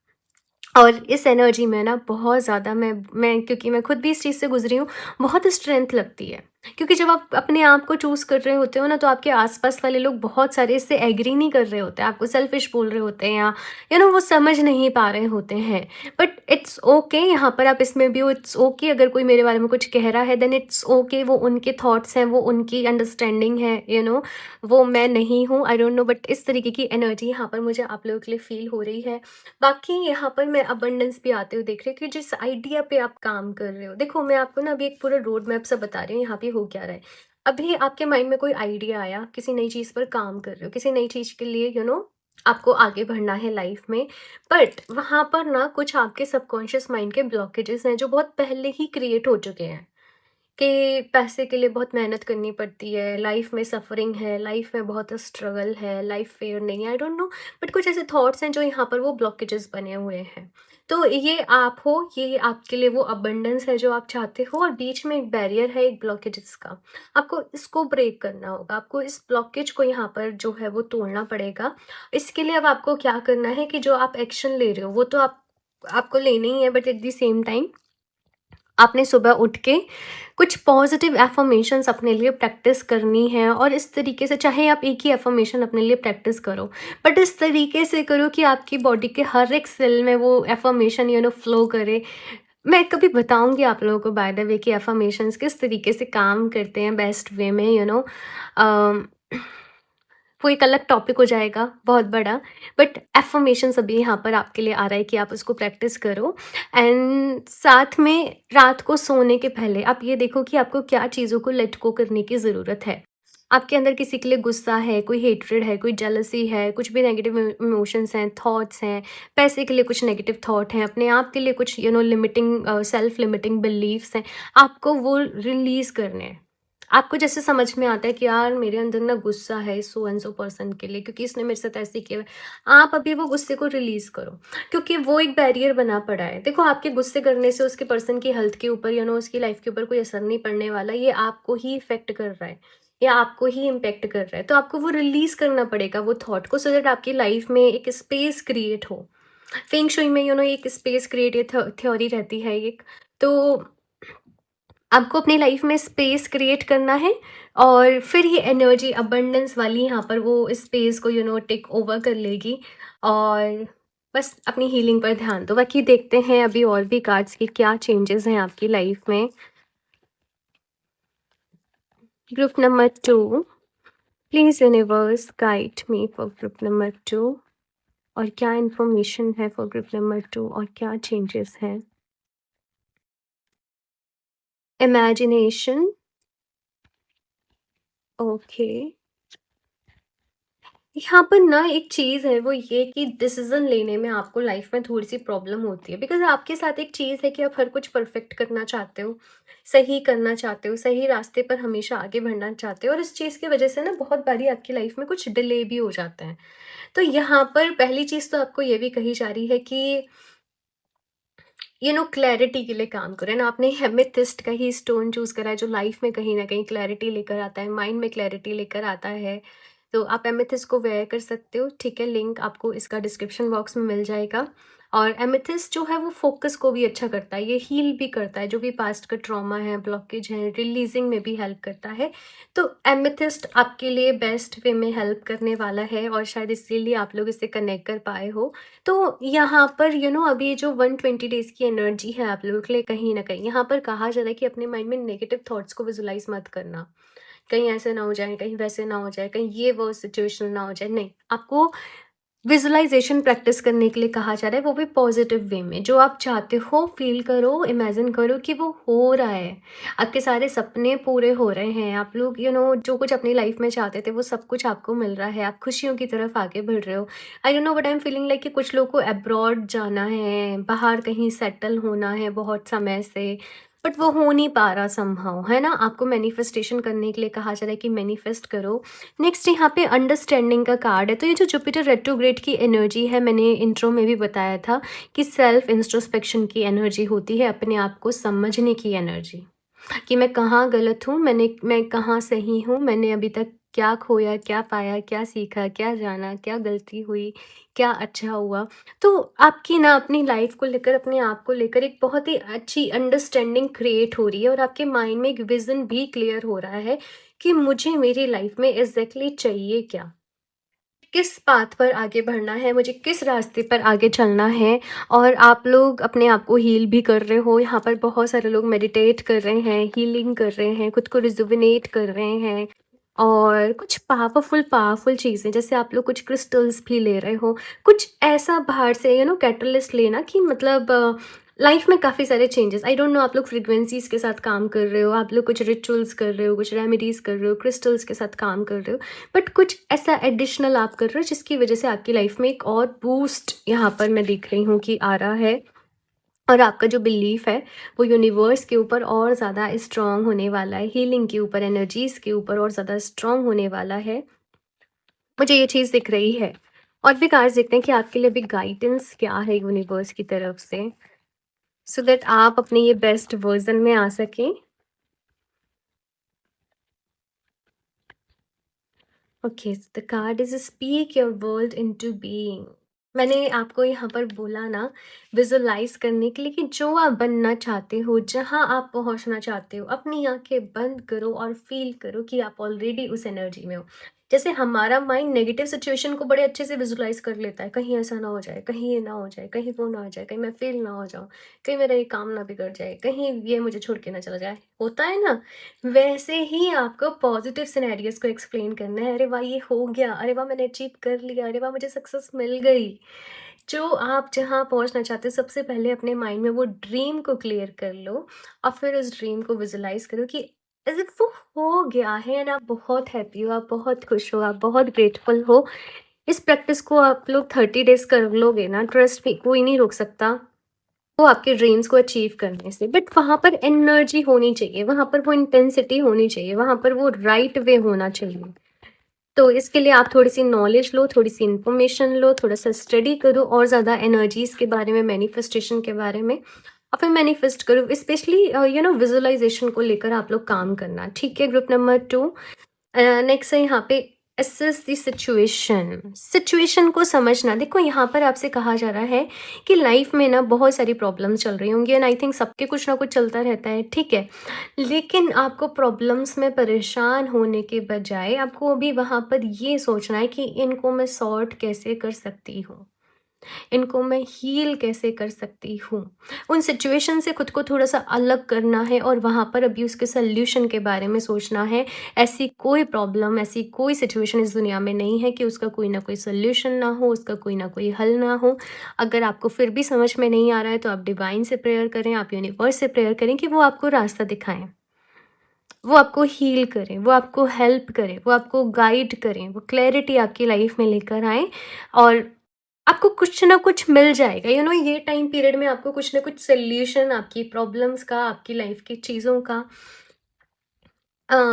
और इस एनर्जी में ना बहुत ज़्यादा मैं क्योंकि मैं खुद भी इस चीज़ से गुजरी हूँ, बहुत स्ट्रेंथ लगती है। क्योंकि जब आप अपने आप को चूज़ कर रहे होते हो ना, तो आपके आसपास वाले लोग बहुत सारे इससे एग्री नहीं कर रहे होते हैं, आपको सेल्फिश बोल रहे होते हैं, या वो समझ नहीं पा रहे होते हैं। बट इट्स ओके, यहाँ पर आप इसमें भी हो, इट्स ओके अगर कोई मेरे बारे में कुछ कह रहा है, देन इट्स ओके, वो उनके थॉट्स हैं, वो उनकी अंडरस्टैंडिंग है, वो मैं नहीं हूँ। आई डोंट नो, बट इस तरीके की एनर्जी यहाँ पर मुझे आप लोगों के लिए फील हो रही है। बाकी यहाँ पर मैं अबंडेंस भी आते हुए देख रही हूँ कि जिस आइडिया पे आप काम कर रहे हो, देखो मैं आपको ना अभी एक पूरा रोड मैप सा बता रही हूँ यहाँ पे हो क्या रहा है। अभी आपके माइंड में कोई आइडिया आया, किसी नई चीज़ पर काम कर रहे हो, किसी नई चीज़ के लिए आपको आगे बढ़ना है लाइफ में। बट वहाँ पर ना कुछ आपके सबकॉन्शियस माइंड के ब्लॉकेजेस हैं जो बहुत पहले ही क्रिएट हो चुके हैं। कि पैसे के लिए बहुत मेहनत करनी पड़ती है, लाइफ में सफ़रिंग है, लाइफ में बहुत स्ट्रगल है, लाइफ फेयर नहीं है, आई डोंट नो, बट कुछ ऐसे थॉट्स हैं जो यहाँ पर वो ब्लॉकेजेस बने हुए हैं। तो ये आप हो, ये आपके लिए वो अबंडेंस है जो आप चाहते हो, और बीच में एक बैरियर है, एक ब्लॉकेजेस का। आपको इसको ब्रेक करना होगा, आपको इस ब्लॉकेज को यहाँ पर जो है वो तोड़ना पड़ेगा। इसके लिए अब आपको क्या करना है कि जो आप एक्शन ले रहे हो वो तो आपको लेना ही है, but at the same time आपने सुबह उठ के कुछ पॉजिटिव एफर्मेशंस अपने लिए प्रैक्टिस करनी है, और इस तरीके से, चाहे आप एक ही एफर्मेशन अपने लिए प्रैक्टिस करो, बट इस तरीके से करो कि आपकी बॉडी के हर एक सेल में वो एफर्मेशन फ्लो करे। मैं कभी बताऊंगी आप लोगों को बाय द वे कि एफर्मेशंस किस तरीके से काम करते हैं बेस्ट वे में, वो एक अलग टॉपिक हो जाएगा बहुत बड़ा। बट एफर्मेशंस अभी यहाँ पर आपके लिए आ रहा है कि आप उसको प्रैक्टिस करो। एंड साथ में रात को सोने के पहले आप ये देखो कि आपको क्या चीज़ों को लेट गो करने की ज़रूरत है। आपके अंदर किसी के लिए गुस्सा है, कोई हेट्रेड है, कोई जेलसी है, कुछ भी नेगेटिव इमोशंस हैं, थॉट्स हैं, पैसे के लिए कुछ नेगेटिव थॉट हैं, अपने आप के लिए कुछ लिमिटिंग सेल्फ लिमिटिंग बिलीव्स हैं, आपको वो रिलीज़ करने हैं। आपको जैसे समझ में आता है कि यार मेरे अंदर ना गुस्सा है सो एंड सो पर्सन के लिए, क्योंकि इसने मेरे साथ ऐसे किया है, आप अभी वो गुस्से को रिलीज करो, क्योंकि वो एक बैरियर बना पड़ा है। देखो, आपके गुस्से करने से उसके पर्सन की हेल्थ के ऊपर उसकी लाइफ के ऊपर कोई असर नहीं पड़ने वाला, ये आपको ही इफेक्ट कर रहा है या आपको ही इम्पेक्ट कर रहा है। तो आपको वो रिलीज करना पड़ेगा वो थॉट को, सो दैट आपकी लाइफ में एक स्पेस क्रिएट हो। फेंग शुई में एक स्पेस क्रिएट थ्योरी रहती है एक। तो आपको अपनी लाइफ में स्पेस क्रिएट करना है, और फिर ये एनर्जी अबंडेंस वाली यहाँ पर वो स्पेस को टेक ओवर कर लेगी। और बस अपनी हीलिंग पर ध्यान दो। बाकी देखते हैं अभी और भी कार्ड्स की क्या चेंजेस हैं आपकी लाइफ में। Group number 2, please universe guide me for group number 2, और क्या इन्फॉर्मेशन है फॉर ग्रुप नंबर 2, और क्या चेंजेस हैं। Imagination, okay. यहाँ पर ना एक चीज़ है, वो ये कि डिसीजन लेने में आपको लाइफ में थोड़ी सी प्रॉब्लम होती है, बिकॉज आपके साथ एक चीज़ है कि आप हर कुछ परफेक्ट करना चाहते हो, सही करना चाहते हो, सही रास्ते पर हमेशा आगे बढ़ना चाहते हो, और इस चीज़ की वजह से ना बहुत बारी आपकी लाइफ में कुछ डिले भी हो जाता है। तो यहाँ पर पहली चीज़ तो आपको ये भी कही जा रही है कि क्लैरिटी के लिए काम करें ना। आपने हेमेथिस्ट का ही स्टोन चूज करा है, जो लाइफ में कहीं ना कहीं क्लैरिटी लेकर आता है, माइंड में क्लैरिटी लेकर आता है। तो आप एमेथिस्ट को वेयर कर सकते हो, ठीक है। लिंक आपको इसका डिस्क्रिप्शन बॉक्स में मिल जाएगा। और एमेथिस्ट जो है वो फोकस को भी अच्छा करता है, ये हील भी करता है, जो भी पास्ट का ट्रॉमा है, ब्लॉकेज है, रिलीजिंग में भी हेल्प करता है। तो एमेथिस्ट आपके लिए बेस्ट वे में हेल्प करने वाला है, और शायद इसीलिए आप लोग इससे कनेक्ट कर पाए हो। तो यहाँ पर अभी जो 120 डेज की एनर्जी है आप लोगों के लिए, कहीं ना कहीं यहाँ पर कहा जा रहा है कि अपने माइंड में नेगेटिव थॉट्स को विजुलाइज मत करना। कहीं ऐसे ना हो जाए, कहीं वैसे ना हो जाए, कहीं ये वो सिचुएशन ना हो जाए, नहीं। आपको विजुअलाइजेशन प्रैक्टिस करने के लिए कहा जा रहा है, वो भी पॉजिटिव वे में। जो आप चाहते हो फील करो, इमेजिन करो कि वो हो रहा है, आपके सारे सपने पूरे हो रहे हैं। आप लोग जो कुछ अपनी लाइफ में चाहते थे वो सब कुछ आपको मिल रहा है, आप खुशियों की तरफ आगे बढ़ रहे हो। I don't know but I am feeling like कि कुछ लोग को अब्रॉड जाना है, बाहर कहीं सेटल होना है बहुत समय से, बट वो हो नहीं पा रहा समहाउ, है ना। आपको मैनिफेस्टेशन करने के लिए कहा जा रहा है कि मैनिफेस्ट करो। नेक्स्ट यहाँ पे अंडरस्टैंडिंग का कार्ड है। तो ये जो जुपिटर रेट्रोग्रेड की एनर्जी है, मैंने इंट्रो में भी बताया था कि सेल्फ इंट्रोस्पेक्शन की एनर्जी होती है, अपने आप को समझने की एनर्जी, कि मैं कहाँ गलत हूँ, मैं कहाँ सही हूँ, मैंने अभी तक क्या खोया, क्या पाया, क्या सीखा, क्या जाना, क्या गलती हुई, क्या अच्छा हुआ। तो आपकी ना अपनी लाइफ को लेकर, अपने आप को लेकर एक बहुत ही अच्छी अंडरस्टैंडिंग क्रिएट हो रही है, और आपके माइंड में एक विजन भी क्लियर हो रहा है कि मुझे मेरी लाइफ में एग्जैक्टली चाहिए क्या, किस पाथ पर आगे बढ़ना है, मुझे किस रास्ते पर आगे चलना है। और आप लोग अपने आप को हील भी कर रहे हो। यहाँ पर बहुत सारे लोग मेडिटेट कर रहे हैं, हीलिंग कर रहे हैं, खुद को रिजुविनेट कर रहे हैं, और कुछ पावरफुल पावरफुल चीज़ें, जैसे आप लोग कुछ क्रिस्टल्स भी ले रहे हो, कुछ ऐसा बाहर से कैटलिस्ट लेना कि मतलब लाइफ में काफ़ी सारे चेंजेस। आई डोंट नो आप लोग फ्रीक्वेंसीज के साथ काम कर रहे हो, आप लोग कुछ रिचुअल्स कर रहे हो, कुछ रेमेडीज कर रहे हो, क्रिस्टल्स के साथ काम कर रहे हो, बट कुछ ऐसा एडिशनल आप कर रहे हो जिसकी वजह से आपकी लाइफ में एक और बूस्ट यहाँ पर मैं देख रही हूँ कि आ रहा है। और आपका जो बिलीफ है वो यूनिवर्स के ऊपर और ज़्यादा स्ट्रॉन्ग होने वाला है, हीलिंग के ऊपर, एनर्जीज़ के ऊपर और ज़्यादा स्ट्रॉन्ग होने वाला है। मुझे ये चीज़ दिख रही है। और भी कार्ड्स देखते हैं कि आपके लिए भी गाइडेंस क्या है यूनिवर्स की तरफ से, सो दैट आप अपने ये बेस्ट वर्ज़न में आ सकें। Okay, the card is speak your world into being. मैंने आपको यहाँ पर बोला ना विजुअलाइज करने के लिए कि जो आप बनना चाहते हो, जहाँ आप पहुँचना चाहते हो, अपनी आंखें बंद करो और फील करो कि आप ऑलरेडी उस एनर्जी में हो। जैसे हमारा माइंड नेगेटिव सिचुएशन को बड़े अच्छे से विजुअलाइज कर लेता है, कहीं ऐसा ना हो जाए, कहीं ये ना हो जाए, कहीं वो ना हो जाए, कहीं मैं फेल ना हो जाऊँ, कहीं मेरा ये काम ना बिगड़ जाए, कहीं ये मुझे छोड़ के ना चला जाए, होता है ना। वैसे ही आपको पॉजिटिव सिनेरियोस को एक्सप्लेन करना है। अरे वाह, ये हो गया, अरे वाह मैंने अचीव कर लिया, अरे वाह मुझे सक्सेस मिल गई। जो आप जहाँ पहुँचना चाहते हो, सबसे पहले अपने माइंड में वो ड्रीम को क्लियर कर लो और फिर उस ड्रीम को विजुलाइज करो कि एज इफ वो हो गया है एंड आप बहुत हैप्पी हो, आप बहुत खुश हो, आप बहुत ग्रेटफुल हो। इस प्रैक्टिस को आप लोग 30 डेज कर लोगे ना, ट्रस्ट मी कोई नहीं रोक सकता वो आपके ड्रीम्स को अचीव करने से। बट वहाँ पर एनर्जी होनी चाहिए, वहाँ पर वो इंटेंसिटी होनी चाहिए, वहाँ पर वो राइट वे होना चाहिए। तो इसके लिए आप थोड़ी सी नॉलेज लो, थोड़ी सी इन्फॉर्मेशन लो, थोड़ा सा स्टडी करो और ज़्यादा एनर्जीज के बारे में, मैनिफेस्टेशन के बारे में, और फिर मैनिफेस्ट करो। स्पेशली विजुअलाइजेशन को लेकर आप लोग काम करना, ठीक है। ग्रुप नंबर 2, नेक्स्ट है यहाँ पे असेस द सिचुएशन। सिचुएशन को समझना। देखो यहाँ पर आपसे कहा जा रहा है कि लाइफ में ना बहुत सारी प्रॉब्लम्स चल रही होंगी एंड आई थिंक सबके कुछ ना कुछ चलता रहता है, ठीक है। लेकिन आपको प्रॉब्लम्स में परेशान होने के बजाय आपको अभी वहाँ पर ये सोचना है कि इनको मैं सॉर्ट कैसे कर सकती हूँ, इनको मैं हील कैसे कर सकती हूँ। उन सिचुएशन से खुद को थोड़ा-सा अलग करना है और वहाँ पर अभी उसके सॉल्यूशन के बारे में सोचना है। ऐसी कोई प्रॉब्लम, ऐसी कोई सिचुएशन इस दुनिया में नहीं है कि उसका कोई ना कोई सॉल्यूशन ना हो, उसका कोई ना कोई हल ना हो। अगर आपको फिर भी समझ में नहीं आ रहा है तो आप डिवाइन से प्रेयर करें, आप यूनिवर्स से प्रेयर करें कि वो आपको रास्ता दिखाएँ। वो आपको हील करें, वो आपको हेल्प करें, वो आपको गाइड करें, वो क्लैरिटी आपकी लाइफ में लेकर आएँ और आपको कुछ ना कुछ मिल जाएगा। ये टाइम पीरियड में आपको कुछ ना कुछ सॉल्यूशन आपकी प्रॉब्लम्स का, आपकी लाइफ की चीज़ों का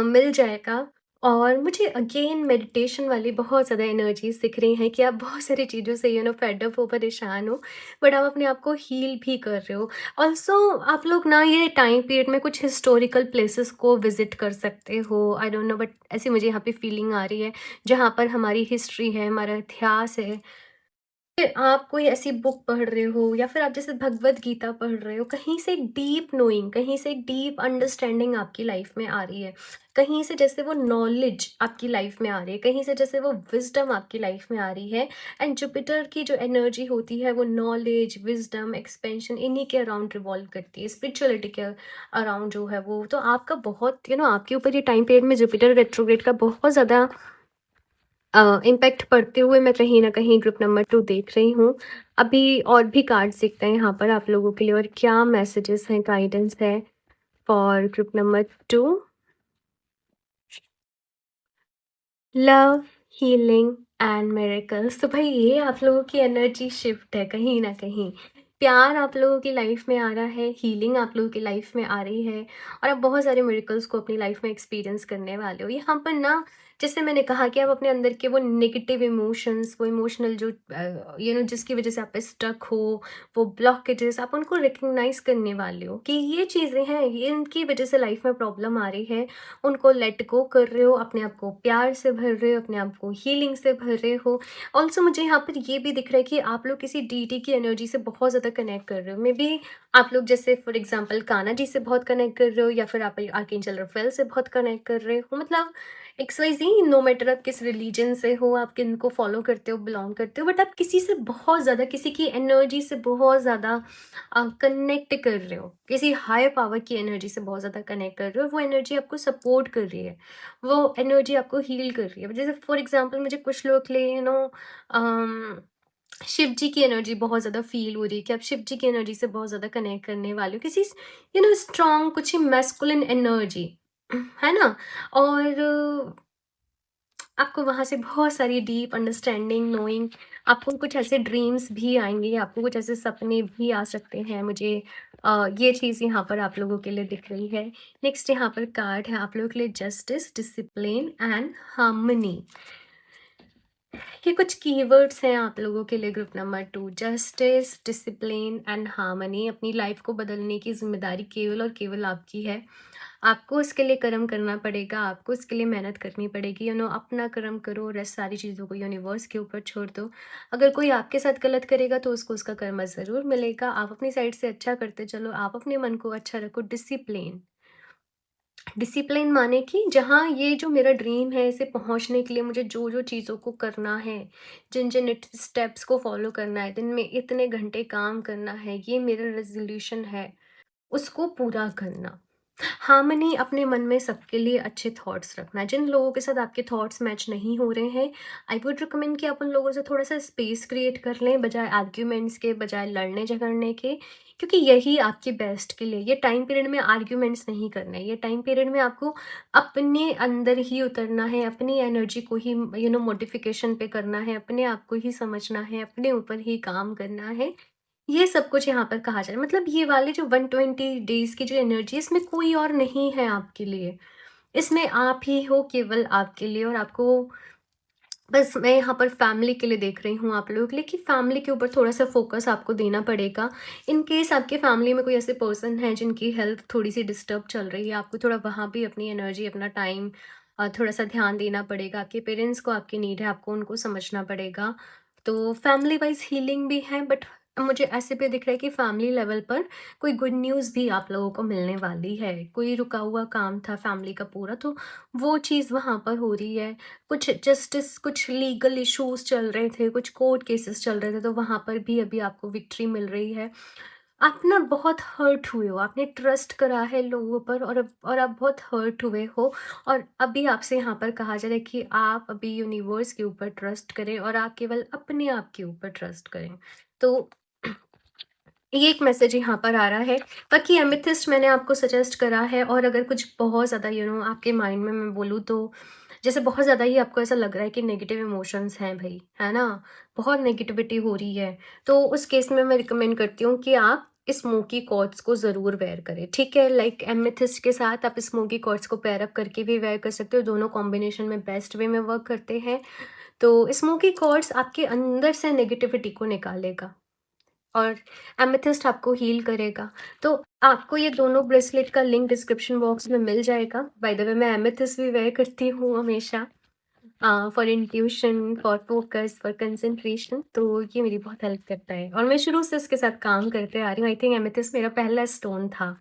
मिल जाएगा। और मुझे अगेन मेडिटेशन वाली बहुत ज़्यादा एनर्जीज़ दिख रही हैं कि आप बहुत सारी चीज़ों से फेड अप हो, परेशान हो, बट आप अपने आप को हील भी कर रहे हो। ऑल्सो आप लोग ना ये टाइम पीरियड में कुछ हिस्टोरिकल प्लेसेस को विज़िट कर सकते हो। आई डोंट नो, बट ऐसी मुझे यहाँ पे फीलिंग आ रही है, जहाँ पर हमारी हिस्ट्री है, हमारा इतिहास है। फिर आप कोई ऐसी बुक पढ़ रहे हो या फिर आप जैसे भगवत गीता पढ़ रहे हो, कहीं से एक डीप नोइंग, कहीं से एक डीप अंडरस्टैंडिंग आपकी लाइफ में आ रही है, कहीं से जैसे वो नॉलेज आपकी लाइफ में आ रही है, कहीं से जैसे वो विजडम आपकी लाइफ में आ रही है। एंड जुपिटर की जो एनर्जी होती है वो नॉलेज, विजडम, एक्सपेंशन, इन्हीं के अराउंड रिवॉल्व करती है, स्पिरिचुअलिटी के अराउंड जो है वो। तो आपका बहुत आपके ऊपर ये टाइम पीरियड में जुपिटर रेट्रोग्रेड का बहुत ज़्यादा इम्पैक्ट पड़ते हुए मैं कहीं न कहीं ग्रुप नंबर 2 देख रही हूँ। अभी और भी कार्ड्स दिखते हैं यहाँ पर आप लोगों के लिए, और क्या मैसेजेस हैं, गाइडेंस है for group number 2। Love, healing and miracles. तो भाई ये आप लोगों की एनर्जी शिफ्ट है कहीं न कहीं। प्यार आप लोगों की लाइफ में आ रहा है, हीलिंग आप लोगों की लाइफ में आ रही है और आप बहुत सारे मिरेकल्स को अपनी लाइफ में एक्सपीरियंस करने वाले हो। यहाँ पर ना जैसे मैंने कहा कि आप अपने अंदर के वो नेगेटिव इमोशंस, वो इमोशनल जो जिसकी वजह से आप स्टक हो, वो ब्लॉकेजेस, आप उनको रिकग्नाइज करने वाले हो कि ये चीज़ें हैं, ये इनकी वजह से लाइफ में प्रॉब्लम आ रही है। उनको लेट गो कर रहे हो, अपने आप को प्यार से भर रहे हो, अपने आप को हीलिंग से भर रहे हो। ऑल्सो मुझे यहाँ पर ये भी दिख रहा है कि आप लोग किसी डीटी की एनर्जी से बहुत ज़्यादा कनेक्ट कर रहे हो। मे बी आप लोग जैसे फॉर एग्जांपल कान्हा जी से बहुत कनेक्ट कर रहे हो, या फिर आप आर्कएंजल रफेल से बहुत कनेक्ट कर रहे हो। मतलब एक्स वाई जी, नो मैटर आप किस रिलीजन से हो, आप किन को फॉलो करते हो, बिलोंग करते हो, बट आप किसी से बहुत ज़्यादा, किसी की एनर्जी से बहुत ज़्यादा कनेक्ट कर रहे हो, किसी हायर पावर की एनर्जी से बहुत ज़्यादा कनेक्ट कर रहे हो। वो एनर्जी आपको सपोर्ट कर रही है, वो एनर्जी आपको हील कर रही है। जैसे फॉर एग्जांपल मुझे कुछ लोग के लिए शिव जी की एनर्जी बहुत ज़्यादा फील हो रही है कि आप शिव जी की एनर्जी से बहुत ज़्यादा कनेक्ट करने वाले हो, किसी स्ट्रॉन्ग, कुछ ही मैस्कुलिन एनर्जी, है ना। और आपको वहाँ से बहुत सारी डीप अंडरस्टैंडिंग, नोइंग, आपको कुछ ऐसे ड्रीम्स भी आएँगे, आपको कुछ ऐसे सपने भी आ सकते हैं। मुझे ये चीज़ यहाँ पर आप लोगों के लिए दिख रही है। नेक्स्ट यहाँ पर कार्ड है आप लोगों के लिए जस्टिस, डिसिप्लिन एंड हार्मनी। ये कुछ कीवर्ड्स हैं आप लोगों के लिए group number 2, justice, discipline and harmony. अपनी लाइफ को बदलने की ज़िम्मेदारी केवल और केवल आपकी है। आपको इसके लिए कर्म करना पड़ेगा, आपको इसके लिए मेहनत करनी पड़ेगी। अपना कर्म करो, रेस्ट सारी चीज़ों को यूनिवर्स के ऊपर छोड़ दो। अगर कोई आपके साथ गलत करेगा तो उसको उसका कर्म ज़रूर मिलेगा। आप अपनी साइड से अच्छा करते चलो, आप अपने मन को अच्छा रखो। डिसिप्लिन, डिसिप्लिन माने कि जहाँ ये जो मेरा ड्रीम है इसे पहुँचने के लिए मुझे जो जो चीज़ों को करना है, जिन जिन स्टेप्स को फॉलो करना है, दिन में इतने घंटे काम करना है, ये मेरा रेजोल्यूशन है, उसको पूरा करना। हार्मनी, अपने मन में सबके लिए अच्छे थॉट्स रखना। जिन लोगों के साथ आपके थॉट्स मैच नहीं हो रहे हैं, आई वुड रिकमेंड कि आप उन लोगों से थोड़ा सा स्पेस क्रिएट कर लें, बजाय आर्ग्यूमेंट्स के, बजाय लड़ने झगड़ने के, क्योंकि यही आपके बेस्ट के लिए। ये टाइम पीरियड में आर्ग्यूमेंट्स नहीं करने, ये टाइम पीरियड में आपको अपने अंदर ही उतरना है, अपनी एनर्जी को ही मोडिफिकेशन पे करना है, अपने आप को ही समझना है, अपने ऊपर ही काम करना है। ये सब कुछ यहाँ पर कहा जाए, मतलब ये वाले जो 120 डेज़ की जो एनर्जी है, इसमें कोई और नहीं है आपके लिए। इसमें आप ही हो, केवल आपके लिए। और आपको बस मैं यहाँ पर फैमिली के लिए देख रही हूँ आप लोगों के लिए, कि फैमिली के ऊपर थोड़ा-सा फ़ोकस आपको देना पड़ेगा। इन केस आपके फैमिली में कोई ऐसे पर्सन हैं जिनकी हेल्थ थोड़ी-सी डिस्टर्ब चल रही है, आपको थोड़ा वहाँ भी अपनी एनर्जी, अपना टाइम थोड़ा-सा ध्यान देना पड़ेगा। आपके पेरेंट्स को आपकी नीड है, आपको उनको समझना पड़ेगा। तो फैमिली वाइज़ हीलिंग भी है, बट मुझे ऐसे भी दिख रहा है कि फैमिली लेवल पर कोई गुड न्यूज़ भी आप लोगों को मिलने वाली है। कोई रुका हुआ काम था फैमिली का पूरा, तो वो चीज़ वहाँ पर हो रही है। कुछ जस्टिस, कुछ लीगल इश्यूज़ चल रहे थे, कुछ कोर्ट केसेस चल रहे थे, तो वहाँ पर भी अभी आपको विक्ट्री मिल रही है। आप ना बहुत हर्ट हुए हो, आपने ट्रस्ट करा है लोगों पर, और आप बहुत हर्ट हुए हो। और अभी आपसे यहाँ पर कहा जा रहा है कि आप अभी यूनिवर्स के ऊपर ट्रस्ट करें, और आप केवल अपने आप के ऊपर ट्रस्ट करें। तो ये एक मैसेज यहाँ पर आ रहा है। बाकी एमेथिस्ट मैंने आपको सजेस्ट करा है, और अगर कुछ बहुत ज़्यादा आपके माइंड में मैं बोलूँ तो, जैसे बहुत ज़्यादा ही आपको ऐसा लग रहा है कि नेगेटिव इमोशंस हैं भई, है ना? बहुत नेगेटिविटी हो रही है, तो उस केस में मैं रिकमेंड करती हूँ कि आप स्मोकी कॉर्ड्स को ज़रूर वेयर करें, ठीक है? लाइक एमेथिस्ट के साथ आप स्मोकी कॉर्ड्स को पेयर अप करके भी वेयर कर सकते हो, दोनों कॉम्बिनेशन में बेस्ट वे में वर्क करते हैं। तो स्मोकी कॉर्ड्स आपके अंदर से नेगेटिविटी को निकालेगा, और एमेथिस्ट आपको हील करेगा। तो आपको ये दोनों ब्रेसलेट का लिंक डिस्क्रिप्शन बॉक्स में मिल जाएगा। बाय द वे, मैं एमेथिस्ट भी वेयर करती हूँ हमेशा, for intuition, for focus, for concentration. तो ये मेरी बहुत हेल्प करता है, और मैं शुरू से इसके साथ काम करते आ रही हूँ। आई थिंक एमेथिस्ट मेरा पहला स्टोन था।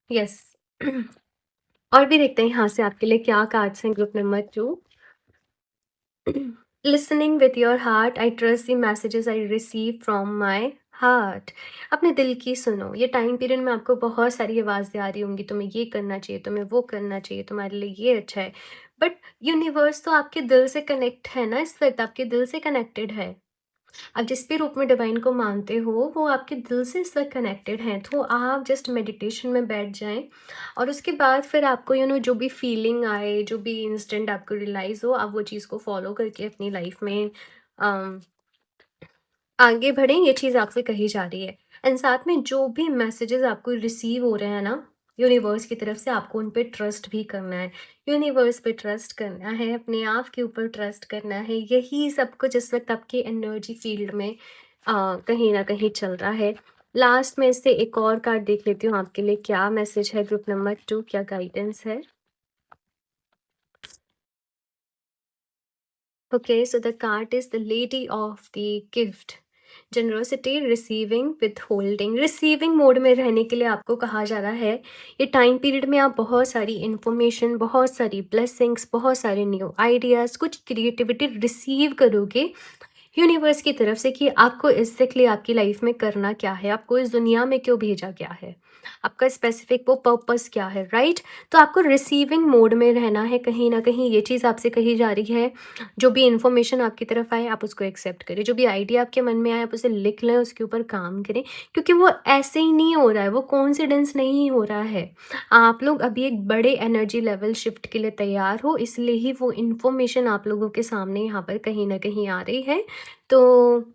यस। और भी देखते हैं यहाँ से आपके लिए क्या कार्ड्स हैं group number 2। Listening with your heart, I trust the messages I receive from my heart. अपने दिल की सुनो। ये टाइम पीरियड में आपको बहुत सारी आवाज़ें आ रही होंगी, तुम्हें ये करना चाहिए, तुम्हें वो करना चाहिए, तुम्हारे लिए ये अच्छा है। बट यूनिवर्स तो आपके दिल से कनेक्ट है ना, इस वक्त आपके दिल से कनेक्टेड है। आप जिस भी रूप में डिवाइन को मानते हो, वो आपके दिल से इस वक्त कनेक्टेड हैं। तो आप जस्ट मेडिटेशन में बैठ जाएं, और उसके बाद फिर आपको जो भी फीलिंग आए, जो भी इंस्टेंट आपको रियलाइज़ हो, आप वो चीज़ को फॉलो करके अपनी लाइफ में अम, आगे बढ़ें। ये चीज़ आपसे कही जा रही है। एंड साथ में जो भी मैसेजेस आपको रिसीव हो रहे हैं ना यूनिवर्स की तरफ से, आपको उन पे ट्रस्ट भी करना है। यूनिवर्स पे ट्रस्ट करना है, अपने आप के ऊपर ट्रस्ट करना है। यही सब कुछ इस वक्त आपके एनर्जी फील्ड में कहीं ना कहीं चल रहा है। लास्ट में इससे एक और कार्ड देख लेती हूँ आपके लिए, क्या मैसेज है ग्रुप नंबर 2, क्या गाइडेंस है। Okay, so the card is the Lady of the Gift. Generosity, receiving, withholding. Receiving mode में रहने के लिए आपको कहा जा रहा है। ये टाइम पीरियड में आप बहुत सारी इन्फॉर्मेशन, बहुत सारी ब्लेसिंग्स, बहुत सारे न्यू आइडियाज़, कुछ क्रिएटिविटी रिसीव करोगे। यूनिवर्स की तरफ से कि आपको एग्जैक्टली आपकी लाइफ में करना क्या है, आपको इस दुनिया में क्यों भेजा गया है, आपका स्पेसिफिक वो पर्पस क्या है, राइट। तो आपको रिसीविंग मोड में रहना है, कहीं ना कहीं ये चीज़ आपसे कही जा रही है। जो भी इंफॉर्मेशन आपकी तरफ आए आप उसको एक्सेप्ट करें, जो भी आइडिया आपके मन में आए आप उसे लिख लें, उसके ऊपर काम करें, क्योंकि वो ऐसे ही नहीं हो रहा है, वो कोइंसिडेंस नहीं हो रहा है। आप लोग अभी एक बड़े एनर्जी लेवल शिफ्ट के लिए तैयार हो, इसलिए ही वो इन्फॉर्मेशन आप लोगों के सामने यहाँ पर कहीं ना कहीं आ रही है। तो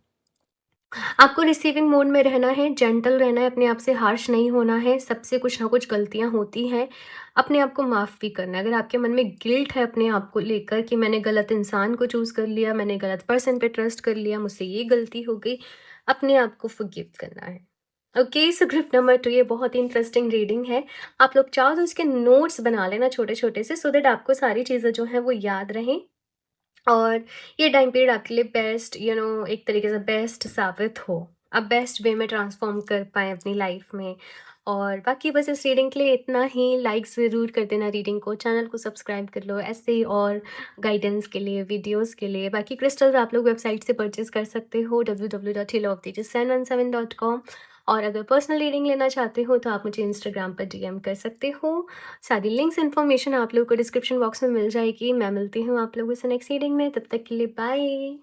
आपको रिसीविंग मोड में रहना है, जेंटल रहना है, अपने आप से हार्श नहीं होना है। सबसे कुछ ना कुछ गलतियाँ होती हैं, अपने आप को माफ़ भी करना है। अगर आपके मन में गिल्ट है अपने आप को लेकर कि मैंने गलत इंसान को चूज़ कर लिया, मैंने गलत पर्सन पे ट्रस्ट कर लिया, मुझसे ये गलती हो गई, अपने आप को फॉरगिव करना है। ओके, सो ग्रुप नंबर 2 ये बहुत ही इंटरेस्टिंग रीडिंग है। आप लोग चाहो तो इसके नोट्स बना लेना छोटे-छोटे से, सो दैट आपको सारी चीज़ें जो हैं वो याद रहें। और ये टाइम पीरियड आपके लिए बेस्ट एक तरीके से बेस्ट साबित हो, आप बेस्ट वे में ट्रांसफॉर्म कर पाएँ अपनी लाइफ में। और बाकी बस इस रीडिंग के लिए इतना ही। लाइक ज़रूर कर देना रीडिंग को, चैनल को सब्सक्राइब कर लो ऐसे ही और गाइडेंस के लिए, वीडियोस के लिए। बाकी क्रिस्टल्स आप लोग वेबसाइट से परचेज़ कर सकते हो www.healofthejisan17.com। और अगर पर्सनल रीडिंग लेना चाहते हो तो आप मुझे इंस्टाग्राम पर डीएम कर सकते हो। सारी लिंक्स इन्फॉर्मेशन आप लोगों को डिस्क्रिप्शन बॉक्स में मिल जाएगी। मैं मिलती हूँ आप लोगों से नेक्स्ट रीडिंग में, तब तक के लिए बाय।